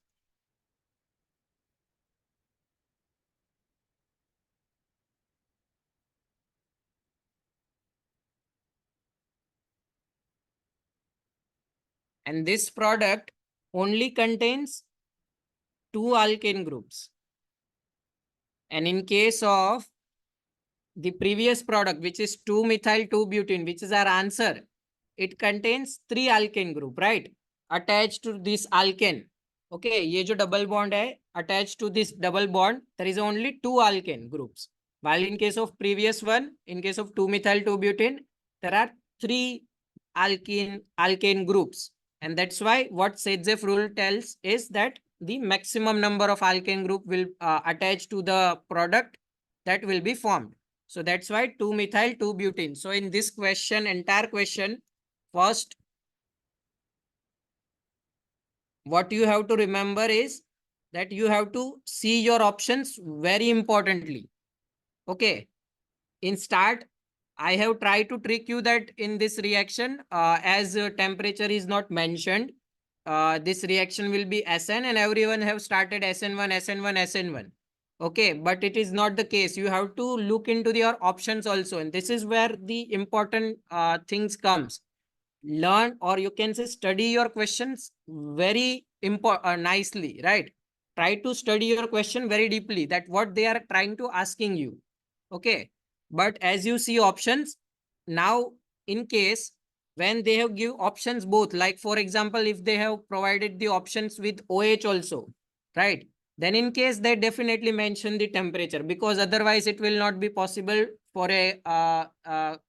And this product only contains 2 alkane groups. And in case of the previous product, which is 2-methyl-2-butene, which is our answer, it contains 3 alkane group, right? Attached to this alkane. Okay, ये जो double bond है, attached to this double bond, there is only 2 alkane groups. While in case of previous one, in case of 2-methyl-2-butene, there are 3 alkane groups. And that's why what Setzeff rule tells is that the maximum number of alkane group will attach to the product that will be formed. So that's why 2-methyl-2-butene. So in this question, entire question, first, what you have to remember is that you have to see your options very importantly. Okay. In start, I have tried to trick you that in this reaction, as temperature is not mentioned, this reaction will be SN and everyone have started SN1, SN1, SN1. Okay, but it is not the case. You have to look into your options also. And this is where the important things comes. Learn, or you can say study your questions very nicely, right? Try to study your question very deeply, that what they are trying to asking you. Okay. But as you see options, now in case when they have give options both, like for example, if they have provided the options with OH also, right? Then in case they definitely mention the temperature, because otherwise it will not be possible for a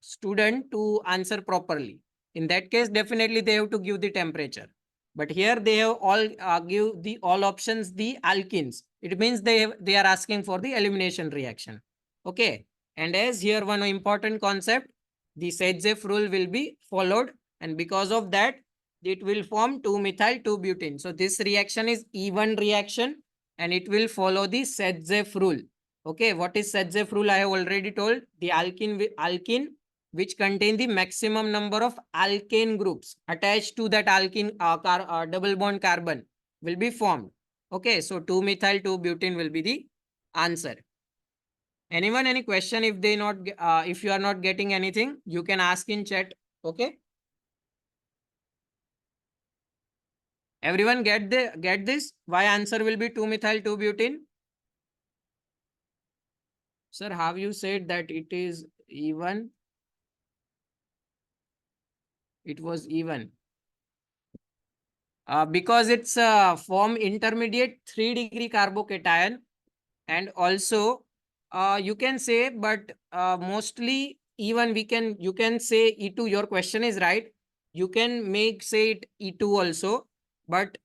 student to answer properly. In that case, definitely they have to give the temperature. But here they have all give the all options the alkenes. It means they are asking for the elimination reaction. Okay. And as here one important concept, the Setzeff rule will be followed, and because of that, it will form 2-methyl-2-butene. So this reaction is even reaction and it will follow the Setzeff rule. Okay, what is Setzeff rule? I have already told. The alkene which contain the maximum number of alkane groups attached to that alkene double bond carbon will be formed. Okay, so 2-methyl-2-butene will be the answer. Anyone, any question? If they not, if you are not getting anything, you can ask in chat. Okay. Everyone get this? Why answer will be 2-methyl-2-butene? Sir, have you said that it is even? It was even. Because it's form intermediate 3-degree carbocation, and also you can say, but mostly even you can say E2. Your question is right. You can say it E2 also, but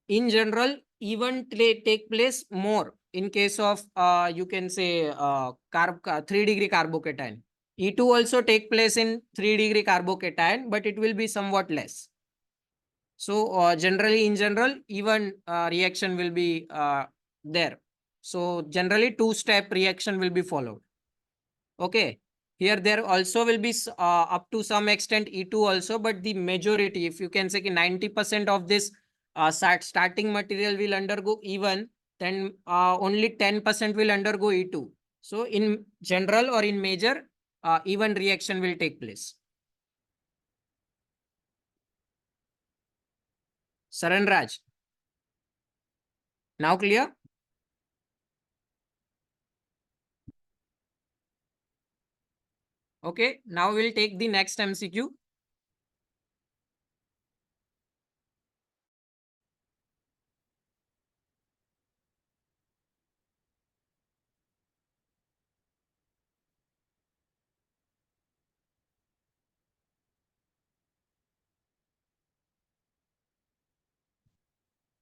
in general, even take place more in case of you can say 3-degree carbocation. E2 also take place in 3-degree carbocation, but it will be somewhat less. So generally, in general, even reaction will be there. So generally, two-step reaction will be followed. Okay. Here there also will be up to some extent E2 also, but the majority, if you can say 90% of this starting material will undergo E1, then only 10% will undergo E2. So in general or in major, E1 reaction will take place. Saran Raj. Now clear? Okay, now we'll take the next MCQ.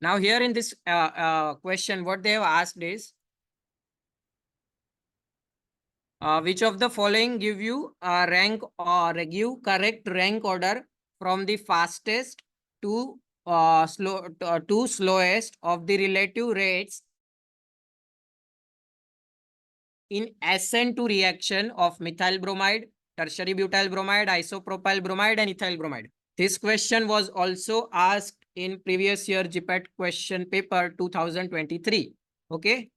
Now here in this question, what they have asked is, which of the following give you a rank or give correct rank order from the fastest to slowest of the relative rates in SN2 reaction of methyl bromide, tertiary butyl bromide, isopropyl bromide, and ethyl bromide. This question was also asked in previous year GPAT question paper 2023. Okay.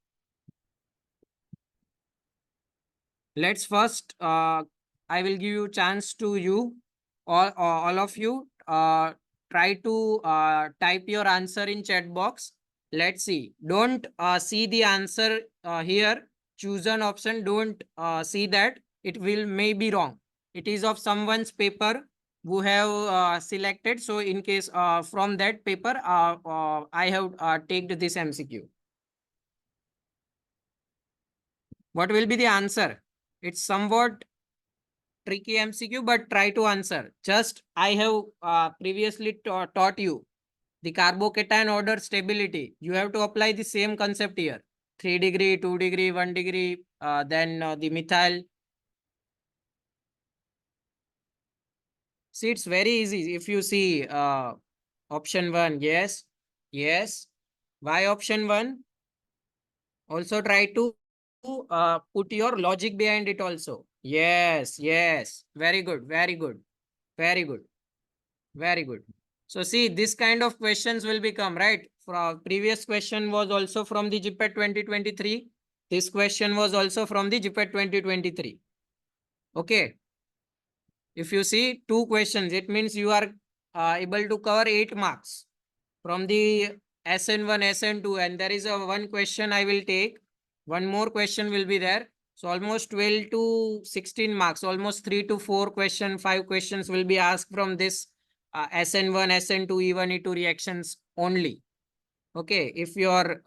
Let's first, I will give you chance to you, all of you, try to type your answer in chat box. Let's see. Don't see the answer here. Choose an option. Don't see that. It will may be wrong. It is of someone's paper who have selected. So in case from that paper, I have taken this MCQ. What will be the answer? It's somewhat tricky MCQ, but try to answer. Just I have previously taught you the carbocation order stability. You have to apply the same concept here. 3 degree, 2 degree, 1 degree, then the methyl. See, it's very easy. If you see option 1, yes, yes. Why option 1? Also try to put your logic behind it also. Yes, yes. Very good, very good, very good, very good. So see, this kind of questions will become, right? From previous question was also from the GPAT 2023. This question was also from the GPAT 2023. Okay. If you see 2 questions, it means you are able to cover 8 marks from the SN1, SN2, and there is a 1 question I will take. 1 more question will be there. So almost 12 to 16 marks, almost 3 to 4 questions, 5 questions will be asked from this SN1, SN2, E1, E2 reactions only. Okay, if your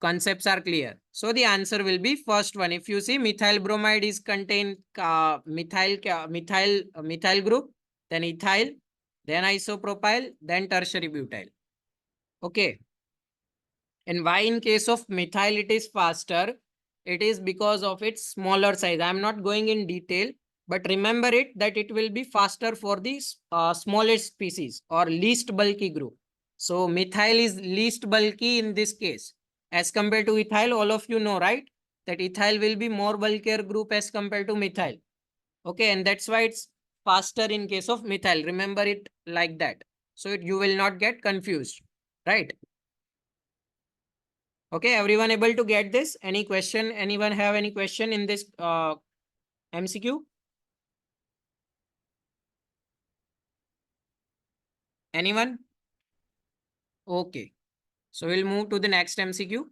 concepts are clear. So the answer will be first one. If you see methyl bromide is contained methyl group, then ethyl, then isopropyl, then tertiary butyl. Okay. And why in case of methyl it is faster? It is because of its smaller size. I am not going in detail, but remember it that it will be faster for the smallest species or least bulky group. So methyl is least bulky in this case. As compared to ethyl, all of you know, right? That ethyl will be more bulkier group as compared to methyl. Okay, and that's why it's faster in case of methyl. Remember it like that. So you will not get confused, right? Okay, everyone able to get this? Any question? Anyone have any question in this MCQ? Anyone? Okay. So we'll move to the next MCQ.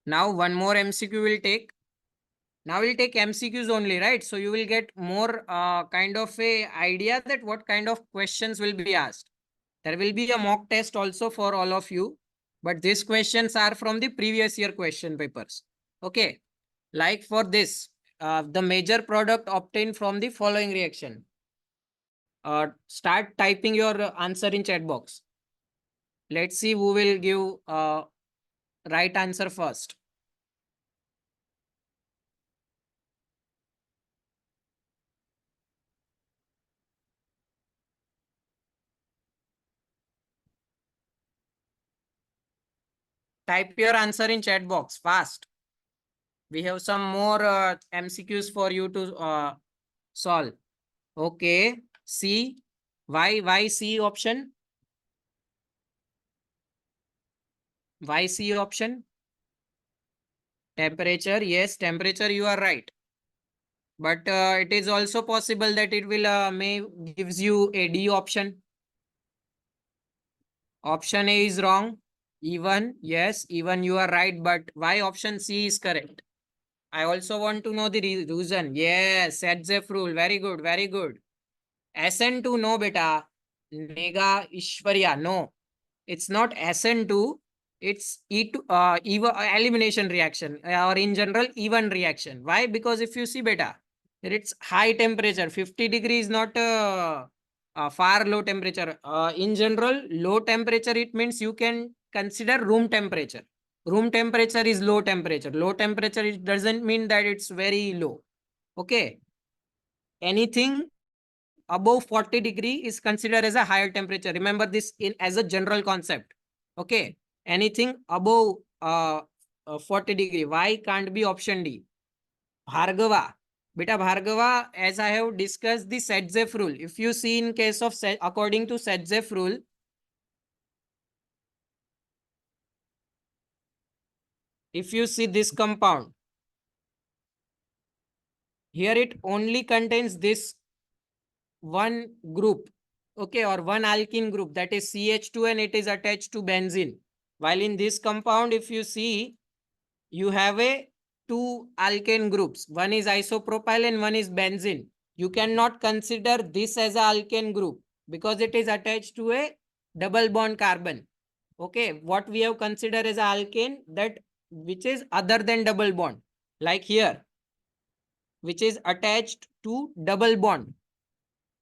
Now one more MCQ will take. Now we'll take MCQs only, right? So you will get more kind of a idea that what kind of questions will be asked. There will be a mock test also for all of you, but these questions are from the previous year question papers. Okay, like for this, the major product obtained from the following reaction. start typing your answer in chat box. Let's see who will give right answer first. Type your answer in chat box fast. We have some more MCQs for you to solve. Okay. C. Why C option? Why C option? Temperature. Yes, temperature, you are right. But it is also possible that it will may gives you a D option. Option A is wrong. Even, yes, even you are right. But why option C is correct? I also want to know the reason. Yes, Sedzef rule. Very good, very good. SN2, no, beta. Nega Ishwarya, no. It's not SN2. It's E2, elimination reaction, or in general, even reaction. Why? Because if you see, beta, it's high temperature. 50 degrees, not far low temperature. In general, low temperature, it means you can consider room temperature. Room temperature is low temperature. Low temperature, it doesn't mean that it's very low. Okay. Anything above 40 degree is considered as a higher temperature. Remember this in as a general concept. Okay. Anything above 40 degree. Why can't be option D? Bhargava. Beta Bhargava, as I have discussed the Sedzef rule. If you see in case of according to Sedzef rule, if you see this compound, here it only contains this one group, okay, or one alkene group, that is CH2, and it is attached to benzene. While in this compound, if you see, you have a two alkane groups. One is isopropyl and one is benzene. You cannot consider this as a alkane group because it is attached to a double bond carbon. Okay, what we have considered as a alkane, that which is other than double bond, like here, which is attached to double bond.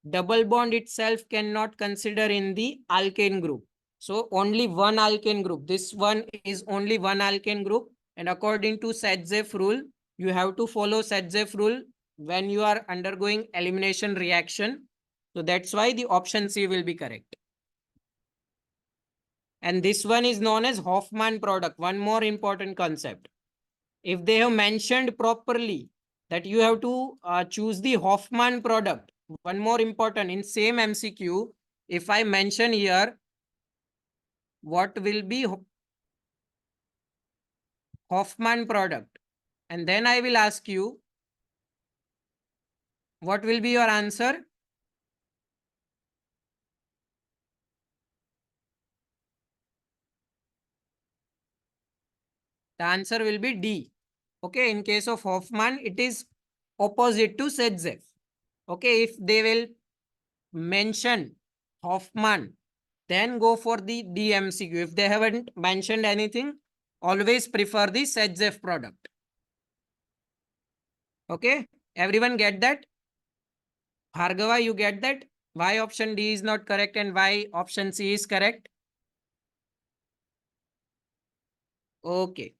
Double bond itself cannot consider in the alkane group. So only one alkane group. This one is only one alkane group. And according to Sedzef rule, you have to follow Sedzef rule when you are undergoing elimination reaction. So that's why the option C will be correct. And this one is known as Hoffman product. One more important concept. If they have mentioned properly that you have to choose the Hoffman product, one more important, in same MCQ, if I mention here, what will be Hoffman product? And then I will ask you, what will be your answer? The answer will be D. Okay, in case of Hoffman, it is opposite to Sedzef. Okay, if they will mention Hoffman, then go for the DMCQ. If they haven't mentioned anything, always prefer the Sedzef product. Okay, everyone get that? Bhargava, you get that? Why option D is not correct and why option C is correct? Okay.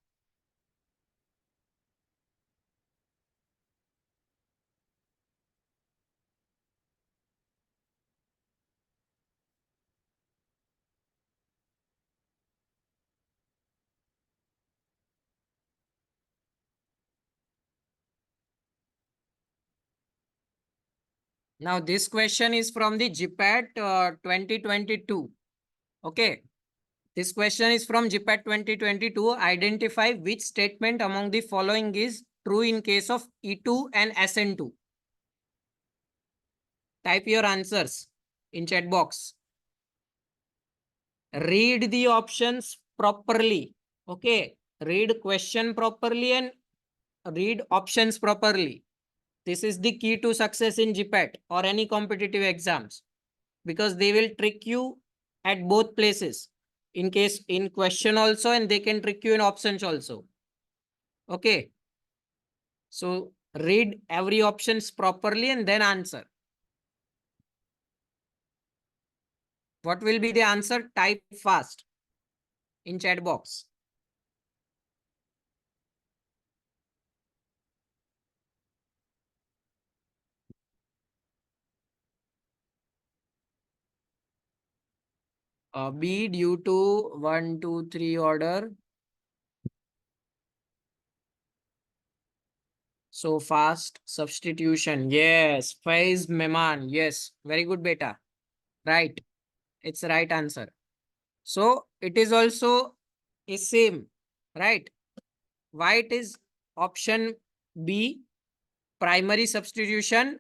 Now this question is from the GPAT 2022. Okay. This question is from GPAT 2022. Identify which statement among the following is true in case of E2 and SN2. Type your answers in chat box. Read the options properly. Okay. Read question properly and read options properly. This is the key to success in GPAT or any competitive exams, because they will trick you at both places. In case in question also, and they can trick you in options also. Okay. So read every options properly and then answer. What will be the answer? Type fast in chat box. B due to 1, 2, 3 order. So fast substitution. Yes. Faiz Mehman. Yes. Very good, beta. Right. It's the right answer. So it is also a same. Right. Why it is option B? Primary substitution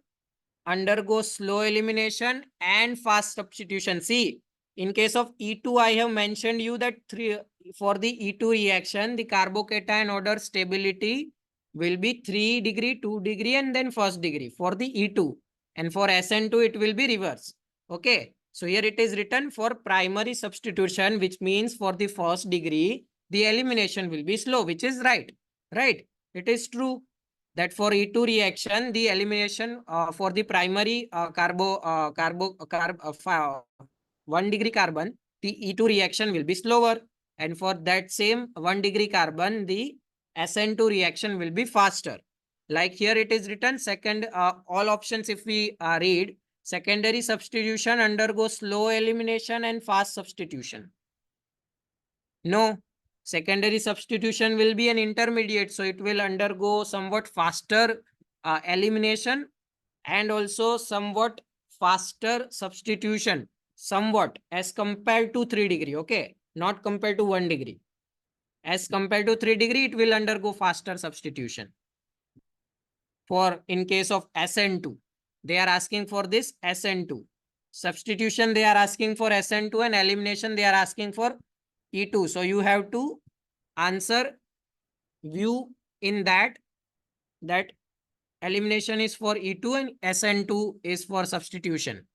undergo slow elimination and fast substitution. See, in case of E2, I have mentioned you that for the E2 reaction, the carbocation order stability will be 3 degree, 2 degree, and then first degree for the E2. And for SN2, it will be reverse. Okay. So here it is written for primary substitution, which means for the first degree, the elimination will be slow, which is right. Right. It is true that for E2 reaction, the elimination for the primary 1 degree carbon, the E2 reaction will be slower. And for that same 1 degree carbon, the SN2 reaction will be faster. Like here it is written second, all options if we read, secondary substitution undergoes slow elimination and fast substitution. No, secondary substitution will be an intermediate, so it will undergo somewhat faster elimination and also somewhat faster substitution, somewhat as compared to 3 degree. Okay, not compared to 1 degree. As compared to 3 degree, it will undergo faster substitution. For in case of SN2, they are asking for this SN2. Substitution, they are asking for SN2, and elimination, they are asking for E2. So you have to answer view in that elimination is for E2 and SN2 is for substitution.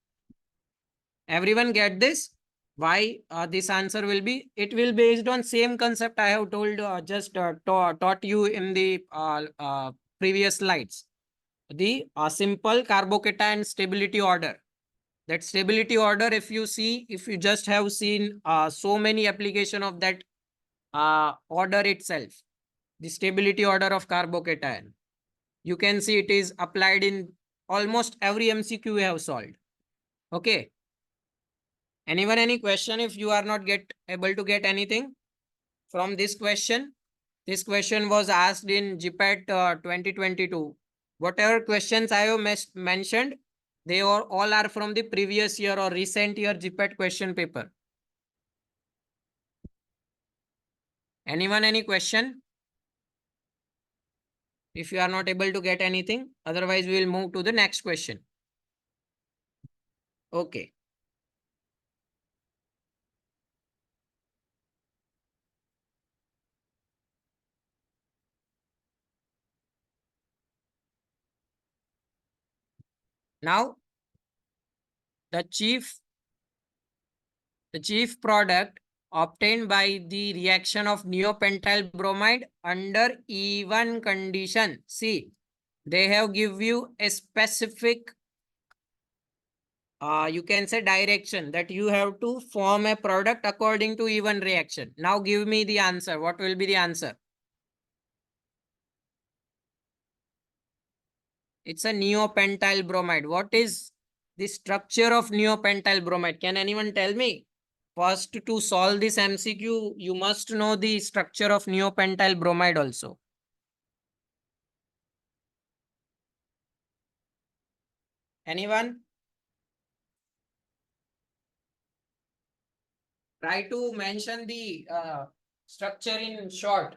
Everyone get this? Why this answer will be? It will based on same concept I have told taught you in the previous slides. The simple carbocation stability order. That stability order, if you see, if you just have seen so many application of that order itself, the stability order of carbocation, you can see it is applied in almost every MCQ we have solved. Okay. Anyone, any question if you are not able to get anything from this question? This question was asked in GPAT 2022. Whatever questions I have mentioned, they all are from the previous year or recent year GPAT question paper. Anyone, any question? If you are not able to get anything, otherwise we will move to the next question. Okay. Now, the chief product obtained by the reaction of neopentyl bromide under E1 condition. See, they have give you a specific, you can say direction that you have to form a product according to E1 reaction. Now give me the answer. What will be the answer? It's a neopentyl bromide. What is the structure of neopentyl bromide? Can anyone tell me? First, to solve this MCQ, you must know the structure of neopentyl bromide also. Anyone? Try to mention the structure in short.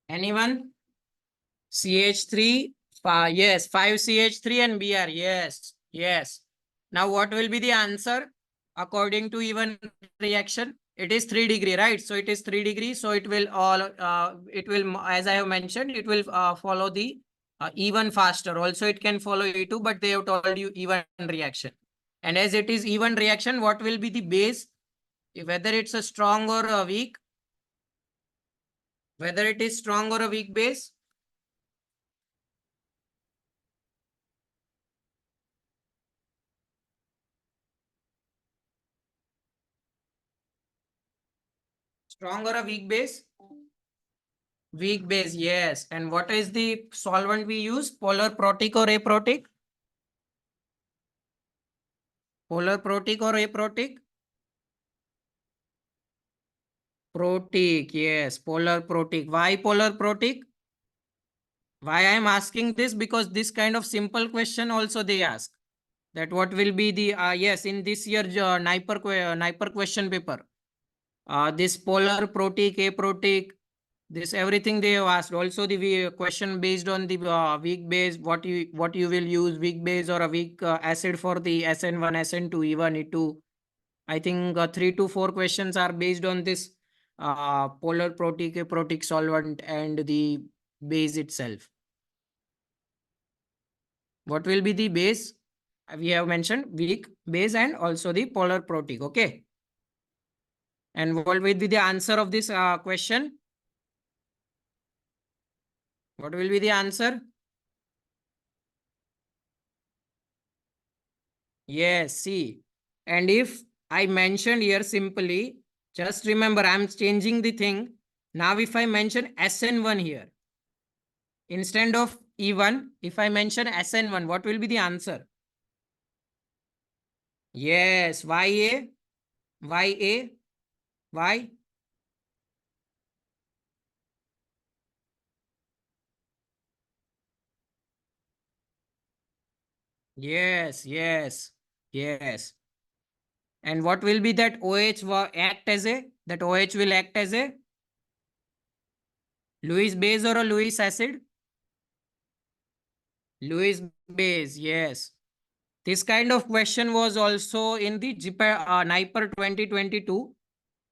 Anyone? CH3, yes, 5CH3 and Br, yes, yes. Now what will be the answer according to even reaction? It is 3 degree, right? So it is 3 degree. So it will as I have mentioned, it will follow the even faster. Also, it can follow E2, but they have told you even reaction. And as it is even reaction, what will be the base? Whether it's a strong or a weak, Whether it is strong or a weak base? Strong or a weak base? Weak base, yes. And what is the solvent we use? Polar protic or aprotic? Polar protic or aprotic? Protic, yes. Polar protic. Why polar protic? Why I am asking this? Because this kind of simple question also they ask. That what will be the, yes, in this year NIPER question paper. This polar protic, aprotic, this everything they have asked. Also the question based on the weak base, what you will use, weak base or a weak acid for the SN1, SN2, E1, E2. I think 3 to 4 questions are based on this polar protic, aprotic solvent and the base itself. What will be the base? We have mentioned weak base and also the polar protic. Okay. And what will be the answer of this question? What will be the answer? Yes, see. And if I mentioned here simply, just remember I'm changing the thing. Now if I mention SN1 here, instead of E1, if I mention SN1, what will be the answer? Yes, YA, YA, Y. Yes, yes, yes. And what will be that OH act as a? That OH will act as a Lewis base or a Lewis acid? Lewis base, yes. This kind of question was also in the GPAT, NIPER 2022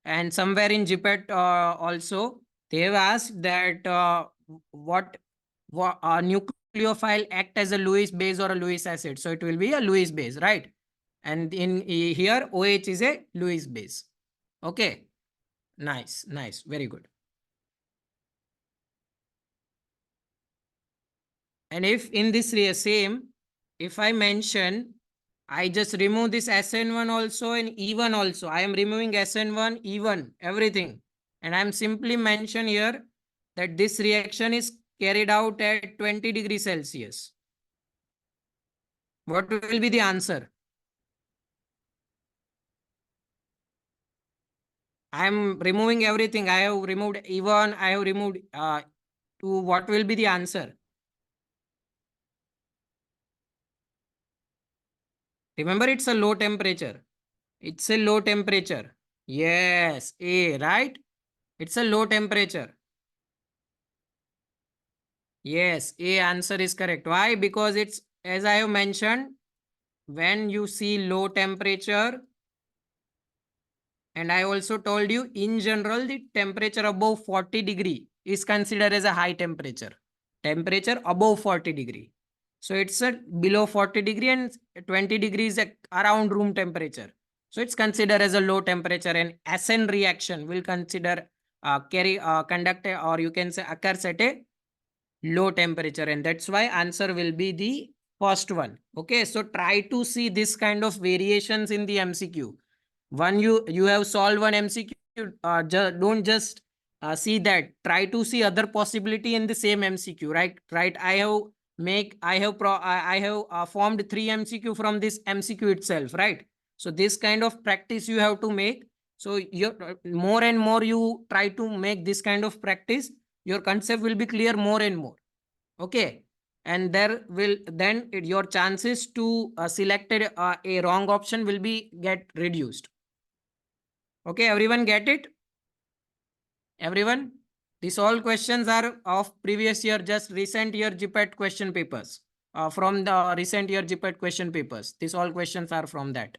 and somewhere in GPAT also. They have asked that what nucleophile act as a Lewis base or a Lewis acid. So it will be a Lewis base, right? And in here OH is a Lewis base. Okay. Nice, nice. Very good. And if in this same, if I mention, I just remove this SN1 also and E1 also. I am removing SN1, E1, everything. And I am simply mention here that this reaction is carried out at 20 degrees Celsius. What will be the answer? I am removing everything. I have removed E1, I have removed to what will be the answer? Remember, it's a low temperature. It's a low temperature. Yes, A, right? It's a low temperature. Yes, A answer is correct. Why? Because it's, as I have mentioned, when you see low temperature, and I also told you in general, the temperature above 40 degree is considered as a high temperature. Temperature above 40 degree. So it's a below 40 degree and 20 degrees around room temperature. So it's considered as a low temperature, and SN reaction will consider conduct or you can say occurs at a low temperature, and that's why answer will be the first one. Okay, so try to see this kind of variations in the MCQ. One you have solved one MCQ, don't just see that. Try to see other possibility in the same MCQ, right? I have formed 3 MCQ from this MCQ itself, right? So this kind of practice you have to make. So you more and more you try to make this kind of practice, your concept will be clear more and more. Okay, and there will then your chances to selected a wrong option will be get reduced. Okay, everyone get it? Everyone? These all questions are of previous year, just recent year GPAT question papers. From the recent year GPAT question papers. These all questions are from that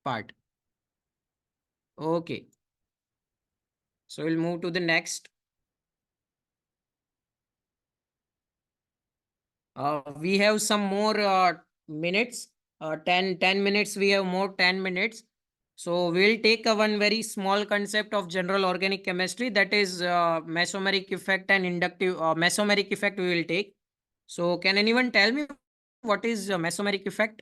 part. Okay. So we'll move to the next. We have some more minutes. 10 minutes. We have more 10 minutes. So we'll take a one very small concept of general organic chemistry, that is mesomeric effect and inductive mesomeric effect we will take. So can anyone tell me what is mesomeric effect?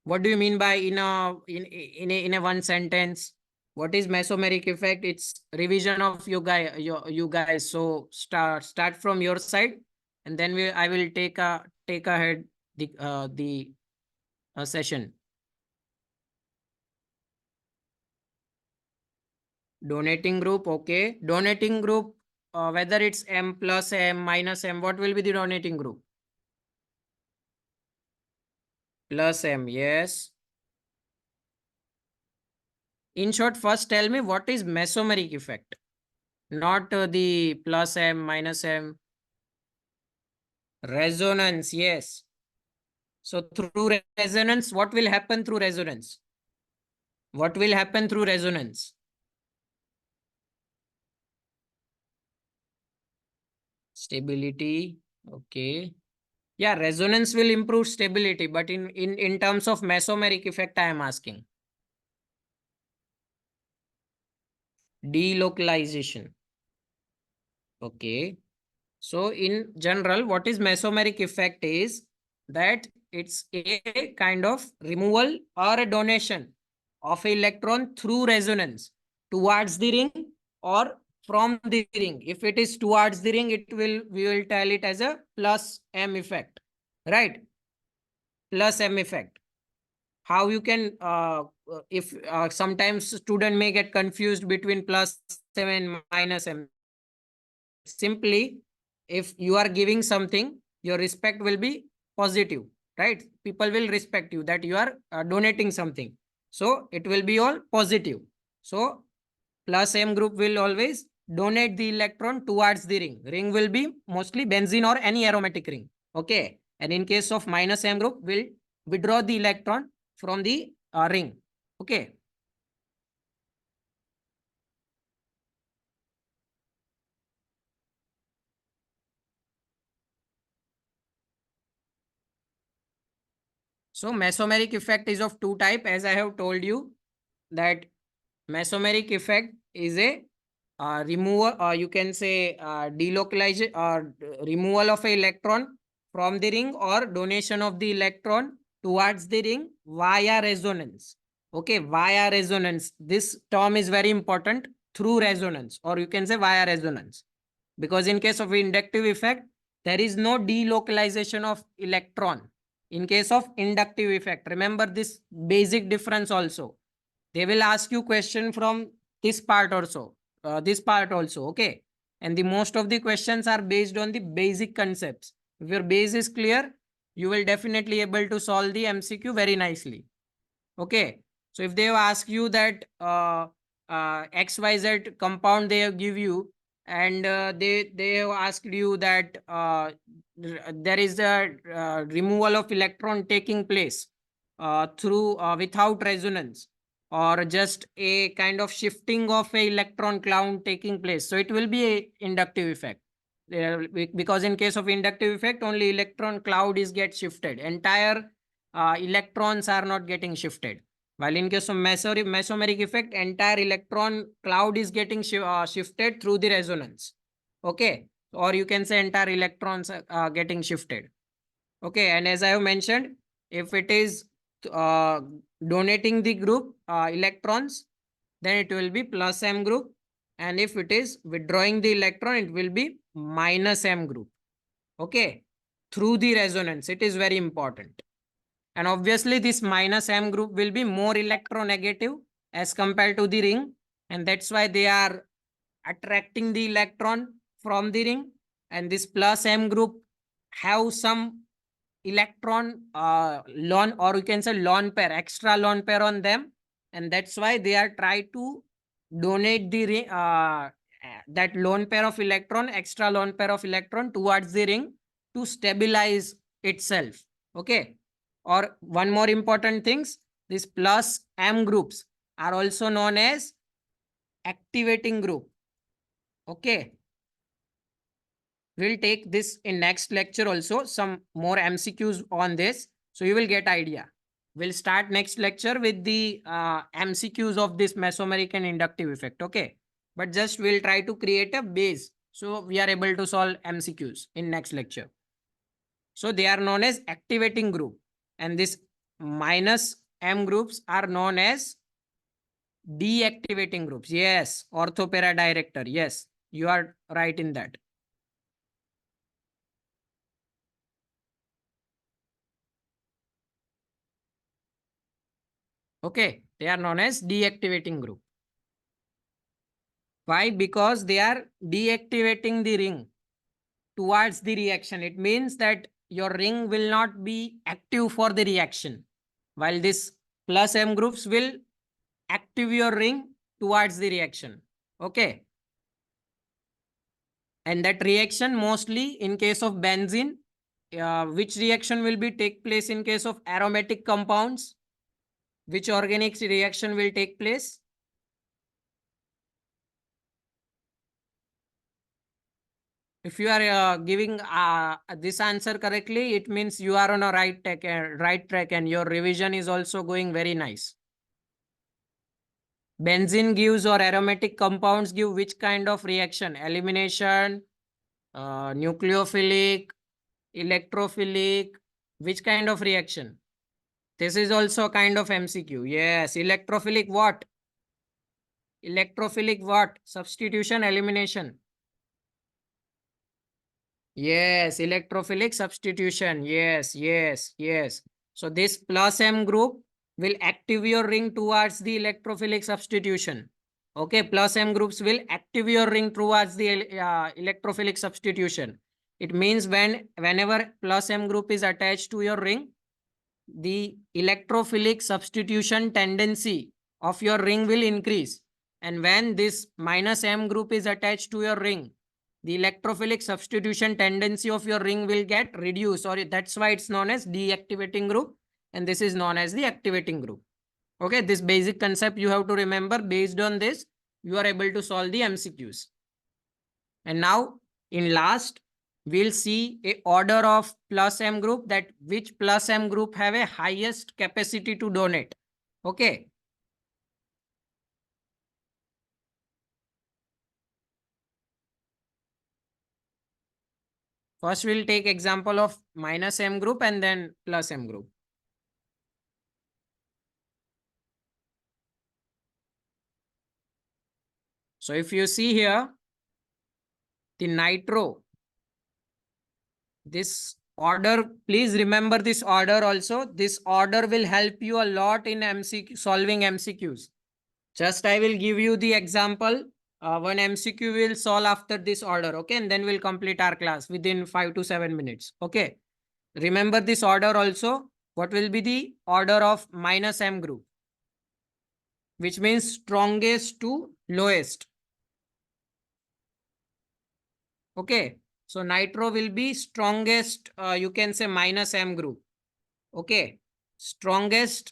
What do you mean by in a one sentence? What is mesomeric effect? It's revision of you guys. So start from your side, and then I will take ahead the session. Donating group, okay. Donating group, whether it's M plus M minus M, what will be the donating group? Plus M, yes. In short, first tell me what is mesomeric effect, not the plus M minus M. Resonance, yes. So through resonance, what will happen through resonance? What will happen through resonance? Stability, okay. Yeah, resonance will improve stability, but in terms of mesomeric effect, I am asking. Delocalization. Okay. So in general, what is mesomeric effect is that it's a kind of removal or a donation of an electron through resonance towards the ring or from the ring. If it is towards the ring, we will tell it as a plus M effect, right? Plus M effect. How you can if sometimes student may get confused between plus M and minus M. Simply, if you are giving something, your respect will be positive, right? People will respect you that you are donating something, so it will be all positive. So plus M group will always donate the electron towards the ring will be mostly benzene or any aromatic ring, okay. And in case of minus M group, will withdraw the electron from the ring, okay. So mesomeric effect is of two type, as I have told you that mesomeric effect is a removal, or you can say delocalization or removal of an electron from the ring or donation of the electron towards the ring via resonance. Okay, via resonance. This term is very important, through resonance, or you can say via resonance. Because in case of inductive effect, there is no delocalization of electron. In case of inductive effect, remember this basic difference also. They will ask you question from this part also, okay. And the most of the questions are based on the basic concepts. If your base is clear, you will definitely able to solve the MCQ very nicely, okay. So if they ask you that XYZ compound they have give you, and they have asked you that there is a removal of electron taking place through without resonance, or just a kind of shifting of a electron cloud taking place, so it will be a inductive effect. Because in case of inductive effect, only electron cloud is get shifted, entire electrons are not getting shifted. While in case of mesomeric effect, entire electron cloud is getting shifted through the resonance, okay. Or you can say entire electrons are getting shifted, okay. And as I have mentioned, if it is uh, donating the group electrons, then it will be plus M group, and if it is withdrawing the electron, it will be minus M group, okay. Through the resonance, it is very important. And obviously this minus M group will be more electronegative as compared to the ring, and that's why they are attracting the electron from the ring. And this plus M group have some electron lone, or you can say lone pair, extra lone pair on them, and that's why they are try to donate the ring, that lone pair of electron, extra lone pair of electron towards the ring to stabilize itself, okay. Or one more important things, these plus M groups are also known as activating group, okay. We'll take this in next lecture also, some more MCQs on this. So you will get idea. We'll start next lecture with the MCQs of this mesomeric and inductive effect. Okay. But just we'll try to create a base. So we are able to solve MCQs in next lecture. So they are known as activating group. And this minus M groups are known as deactivating groups. Yes. Orthopara director. Yes. You are right in that. Okay. They are known as deactivating group. Why? Because they are deactivating the ring towards the reaction. It means that your ring will not be active for the reaction, while this plus M groups will active your ring towards the reaction. Okay. And that reaction mostly in case of benzene, which reaction will be take place in case of aromatic compounds? Which organic reaction will take place? If you are giving this answer correctly, it means you are on a right track and your revision is also going very nice. Benzene gives or aromatic compounds give which kind of reaction? Elimination, nucleophilic, electrophilic, which kind of reaction? This is also a kind of MCQ. Yes, electrophilic what? Electrophilic what? Substitution, elimination. Yes, electrophilic substitution. Yes, yes, yes. So this plus M group will active your ring towards the electrophilic substitution. Okay, plus M groups will active your ring towards the electrophilic substitution. It means whenever plus M group is attached to your ring, the electrophilic substitution tendency of your ring will increase. And when this minus M group is attached to your ring, the electrophilic substitution tendency of your ring will get reduced, or that's why it's known as deactivating group, and this is known as the activating group. Okay, this basic concept you have to remember. Based on this, you are able to solve the MCQs. And now in last, we'll see a order of plus M group, that which plus M group have a highest capacity to donate. Okay. First, we'll take example of minus M group and then plus M group. So if you see here, the nitro, this order, please remember this order also. This order will help you a lot in MCQ, solving MCQs. Just I will give you the example. One MCQ will solve after this order. Okay. And then we'll complete our class within 5 to 7 minutes. Okay. Remember this order also. What will be the order of minus M group? Which means strongest to lowest. Okay. So nitro will be strongest, you can say minus M group. Okay. Strongest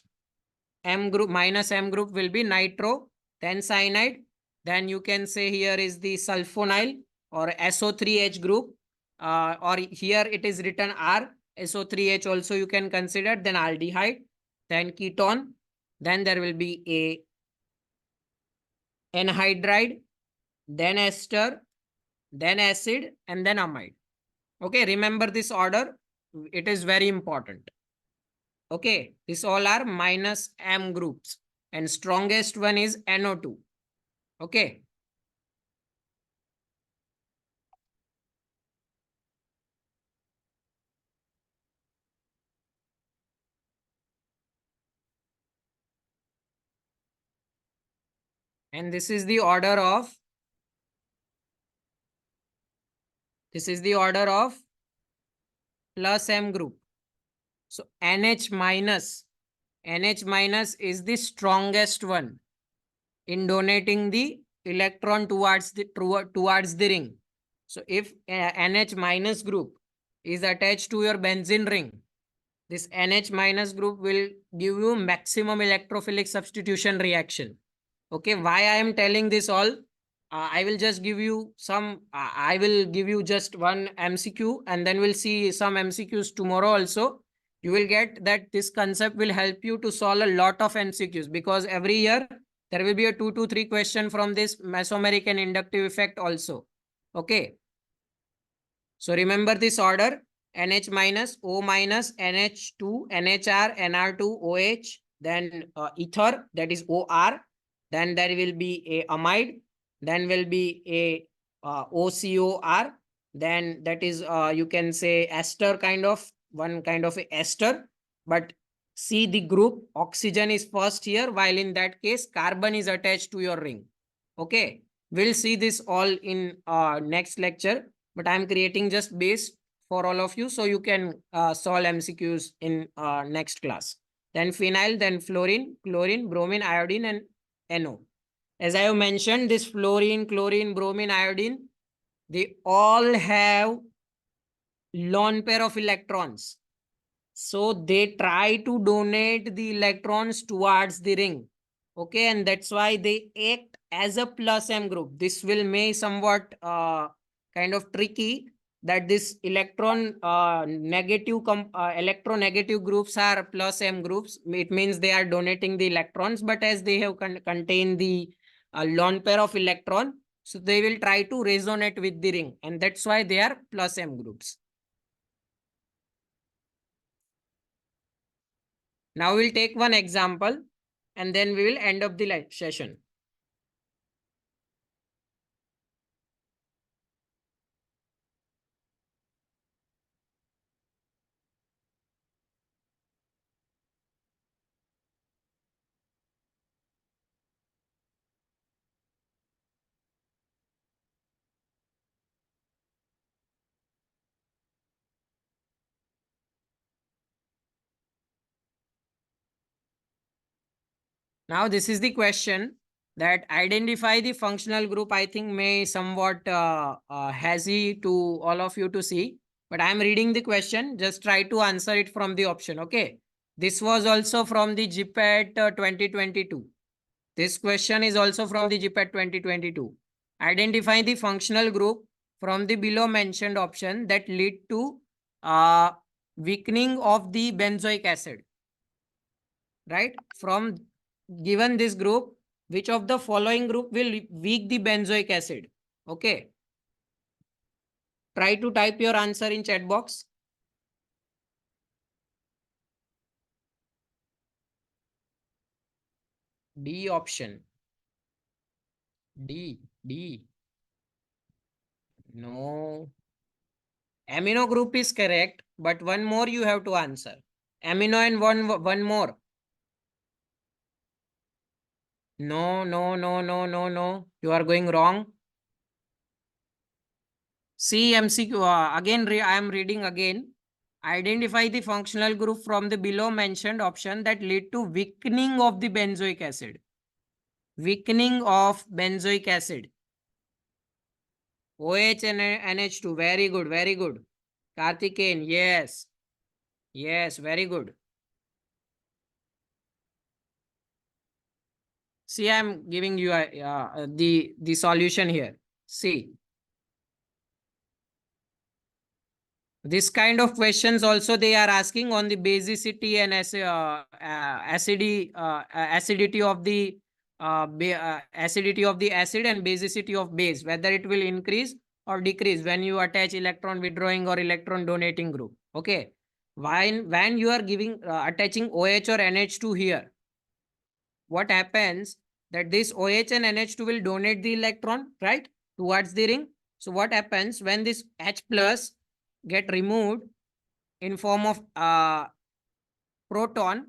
M group, minus M group will be nitro, then cyanide. Then you can say here is the sulfonyl or SO3H group. Or here it is written R, SO3H also you can consider. Then aldehyde, then ketone. Then there will be a anhydride, then ester, then acid, and then amide. Okay, remember this order. It is very important. Okay, these all are minus M groups. And strongest one is NO2. Okay. And this is the order of plus M group. So NH minus is the strongest one in donating the electron towards the ring. So if NH minus group is attached to your benzene ring, this NH minus group will give you maximum electrophilic substitution reaction. Okay, why I am telling this all? I will just give you some, I will give you just one MCQ and then we'll see some MCQs tomorrow also. you will get that this concept will help you to solve a lot of MCQs, because every year there will be a 2 to 3 question from this mesomeric and inductive effect also. Okay. So remember this order: NH minus, O minus, NH2, NHR, NR2, OH, then ether, that is OR, then there will be a amide, then will be a OCOR, then that is you can say ester, kind of one kind of a ester, but see the group oxygen is first here, while in that case carbon is attached to your ring. Okay, we'll see this all in next lecture, but I'm creating just base for all of you so you can solve MCQs in next class. Then phenyl, then fluorine, chlorine, bromine, iodine, and NO. As I have mentioned, this fluorine, chlorine, bromine, iodine, they all have lone pair of electrons. So they try to donate the electrons towards the ring. Okay, and that's why they act as a plus M group. This will make somewhat kind of tricky, that this electronegative groups are plus M groups. It means they are donating the electrons, but as they have contain the lone pair of electron, so they will try to resonate with the ring, and that's why they are plus M groups. Now we'll take one example and then we will end up the session. Now this is the question that identify the functional group. I think may somewhat hazy to all of you to see, but I am reading the question. Just try to answer it from the option. Okay. This was also from the GPAT 2022. This question is also from the GPAT 2022. Identify the functional group from the below mentioned option that lead to weakening of the benzoic acid. Right? From given this group, which of the following group will weak the benzoic acid? Okay. Try to type your answer in chat box. D option. D. No. Amino group is correct, but one more you have to answer. Amino and one more. No. You are going wrong. See MCQ again. I am reading again. Identify the functional group from the below mentioned option that lead to weakening of the benzoic acid. Weakening of benzoic acid. OH and NH2. Very good. Very good. Karthikeyan. Yes. Yes. Very good. See, I am giving you the solution here. See. This kind of questions also they are asking on the basicity and acidity of the acidity of the acid and basicity of base, whether it will increase or decrease when you attach electron withdrawing or electron donating group. Okay, when you are giving attaching OH or NH2 here, what happens that this OH and NH2 will donate the electron, right, towards the ring. So what happens when this H plus get removed in form of proton,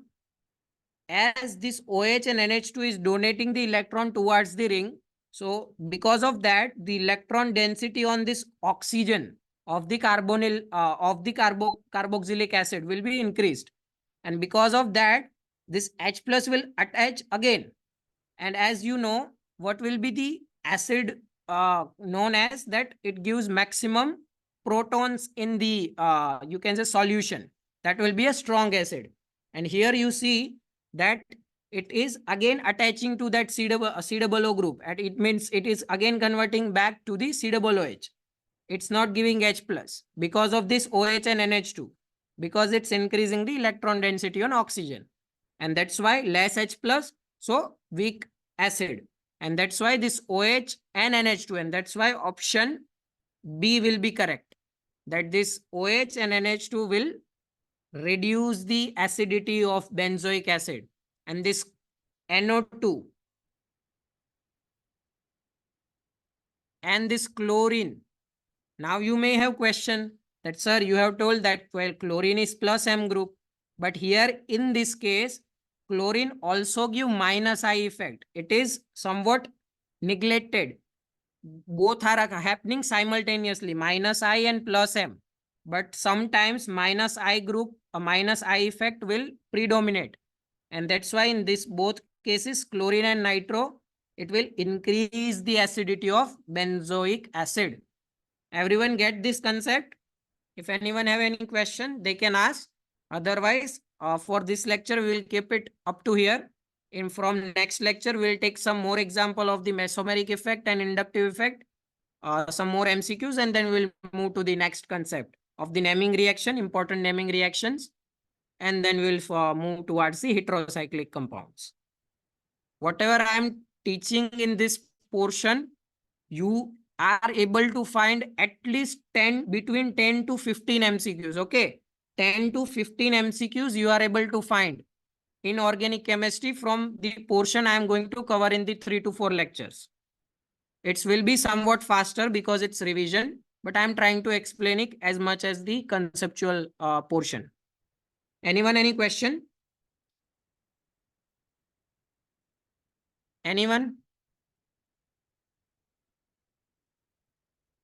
as this OH and NH2 is donating the electron towards the ring. So because of that, the electron density on this oxygen of the carbonyl of the carboxylic acid will be increased, and because of that, this H plus will attach again. And as you know, what will be the acid known as that? It gives maximum protons in the you can say solution. That will be a strong acid. And here you see that it is again attaching to that C-double-O group. And it means it is again converting back to the C-double-OH. It's not giving H plus because of this OH and NH2. because it's increasing the electron density on oxygen. And that's why less H plus, so weak acid. And that's why this OH and NH2, and that's why option B will be correct. That this OH and NH2 will reduce the acidity of benzoic acid. And this NO2 and this chlorine. Now you may have question that, sir, you have told that, well, chlorine is plus M group. But here in this case, chlorine also give minus I effect. It is somewhat neglected. Both are happening simultaneously, minus I and plus M. But sometimes minus I group, a minus I effect will predominate. And that's why in this both cases, chlorine and nitro, it will increase the acidity of benzoic acid. Everyone get this concept? If anyone have any question, they can ask. Otherwise, for this lecture, we will keep it up to here. From next lecture, we'll take some more example of the mesomeric effect and inductive effect, some more MCQs, and then we'll move to the next concept of the naming reaction, important naming reactions, and then we'll move towards the heterocyclic compounds. Whatever I am teaching in this portion, you are able to find at least between 10 to 15 MCQs. Okay, 10 to 15 MCQs you are able to find in organic chemistry from the portion I am going to cover in the 3 to 4 lectures. It will be somewhat faster because it's revision, but I am trying to explain it as much as the conceptual portion. Anyone, any question? Anyone?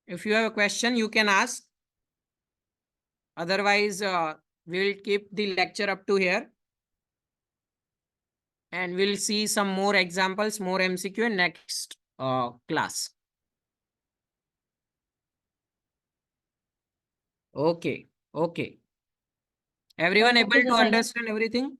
If you have a question, you can ask. Otherwise, we will keep the lecture up to here. And we'll see some more examples, more MCQ in next class. Okay, okay. Everyone able to understand everything?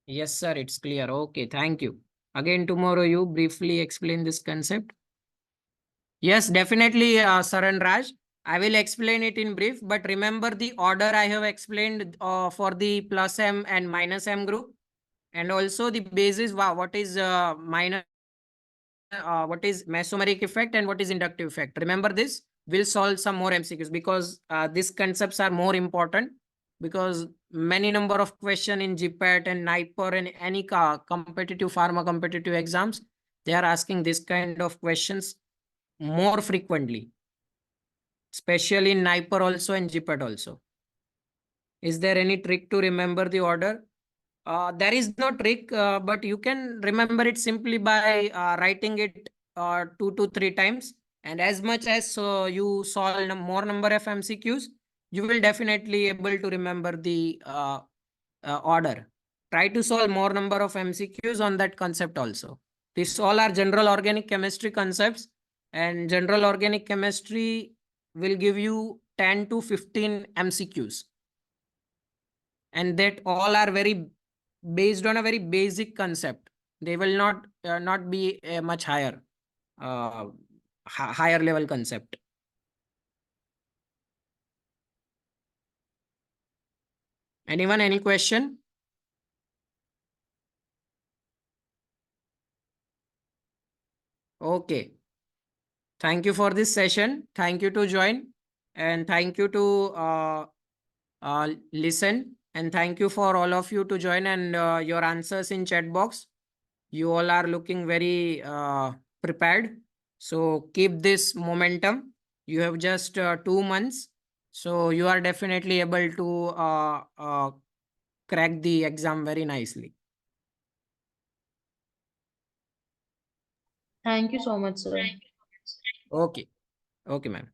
Yes, sir, it's clear. Okay, thank you. Again, tomorrow you briefly explain this concept. Yes, definitely, Saran Raj. I will explain it in brief, but remember the order I have explained for the plus M and minus M group. And also the basis, what is what is mesomeric effect and what is inductive effect. Remember this. We'll solve some more MCQs because these concepts are more important, because many number of question in GPAT and NIPER and any competitive pharma competitive exams, they are asking this kind of questions more frequently, especially in NIPER also and GPAT also. Is there any trick to remember the order? There is no trick, but you can remember it simply by writing it 2 to 3 times. And as much as you solve more number of MCQs, you will definitely able to remember the order. Try to solve more number of MCQs on that concept also. These all are general organic chemistry concepts, and general organic chemistry will give you 10 to 15 MCQs. And that all are very based on a very basic concept. They will not be a much higher higher level concept. Anyone, any question? Okay. Thank you for this session. Thank you to join, and thank you to listen, and thank you for all of you to join and your answers in chat box. You all are looking very prepared. So keep this momentum. You have just 2 months. So you are definitely able to crack the exam very nicely. Thank you so much, sir. Okay. Okay, ma'am.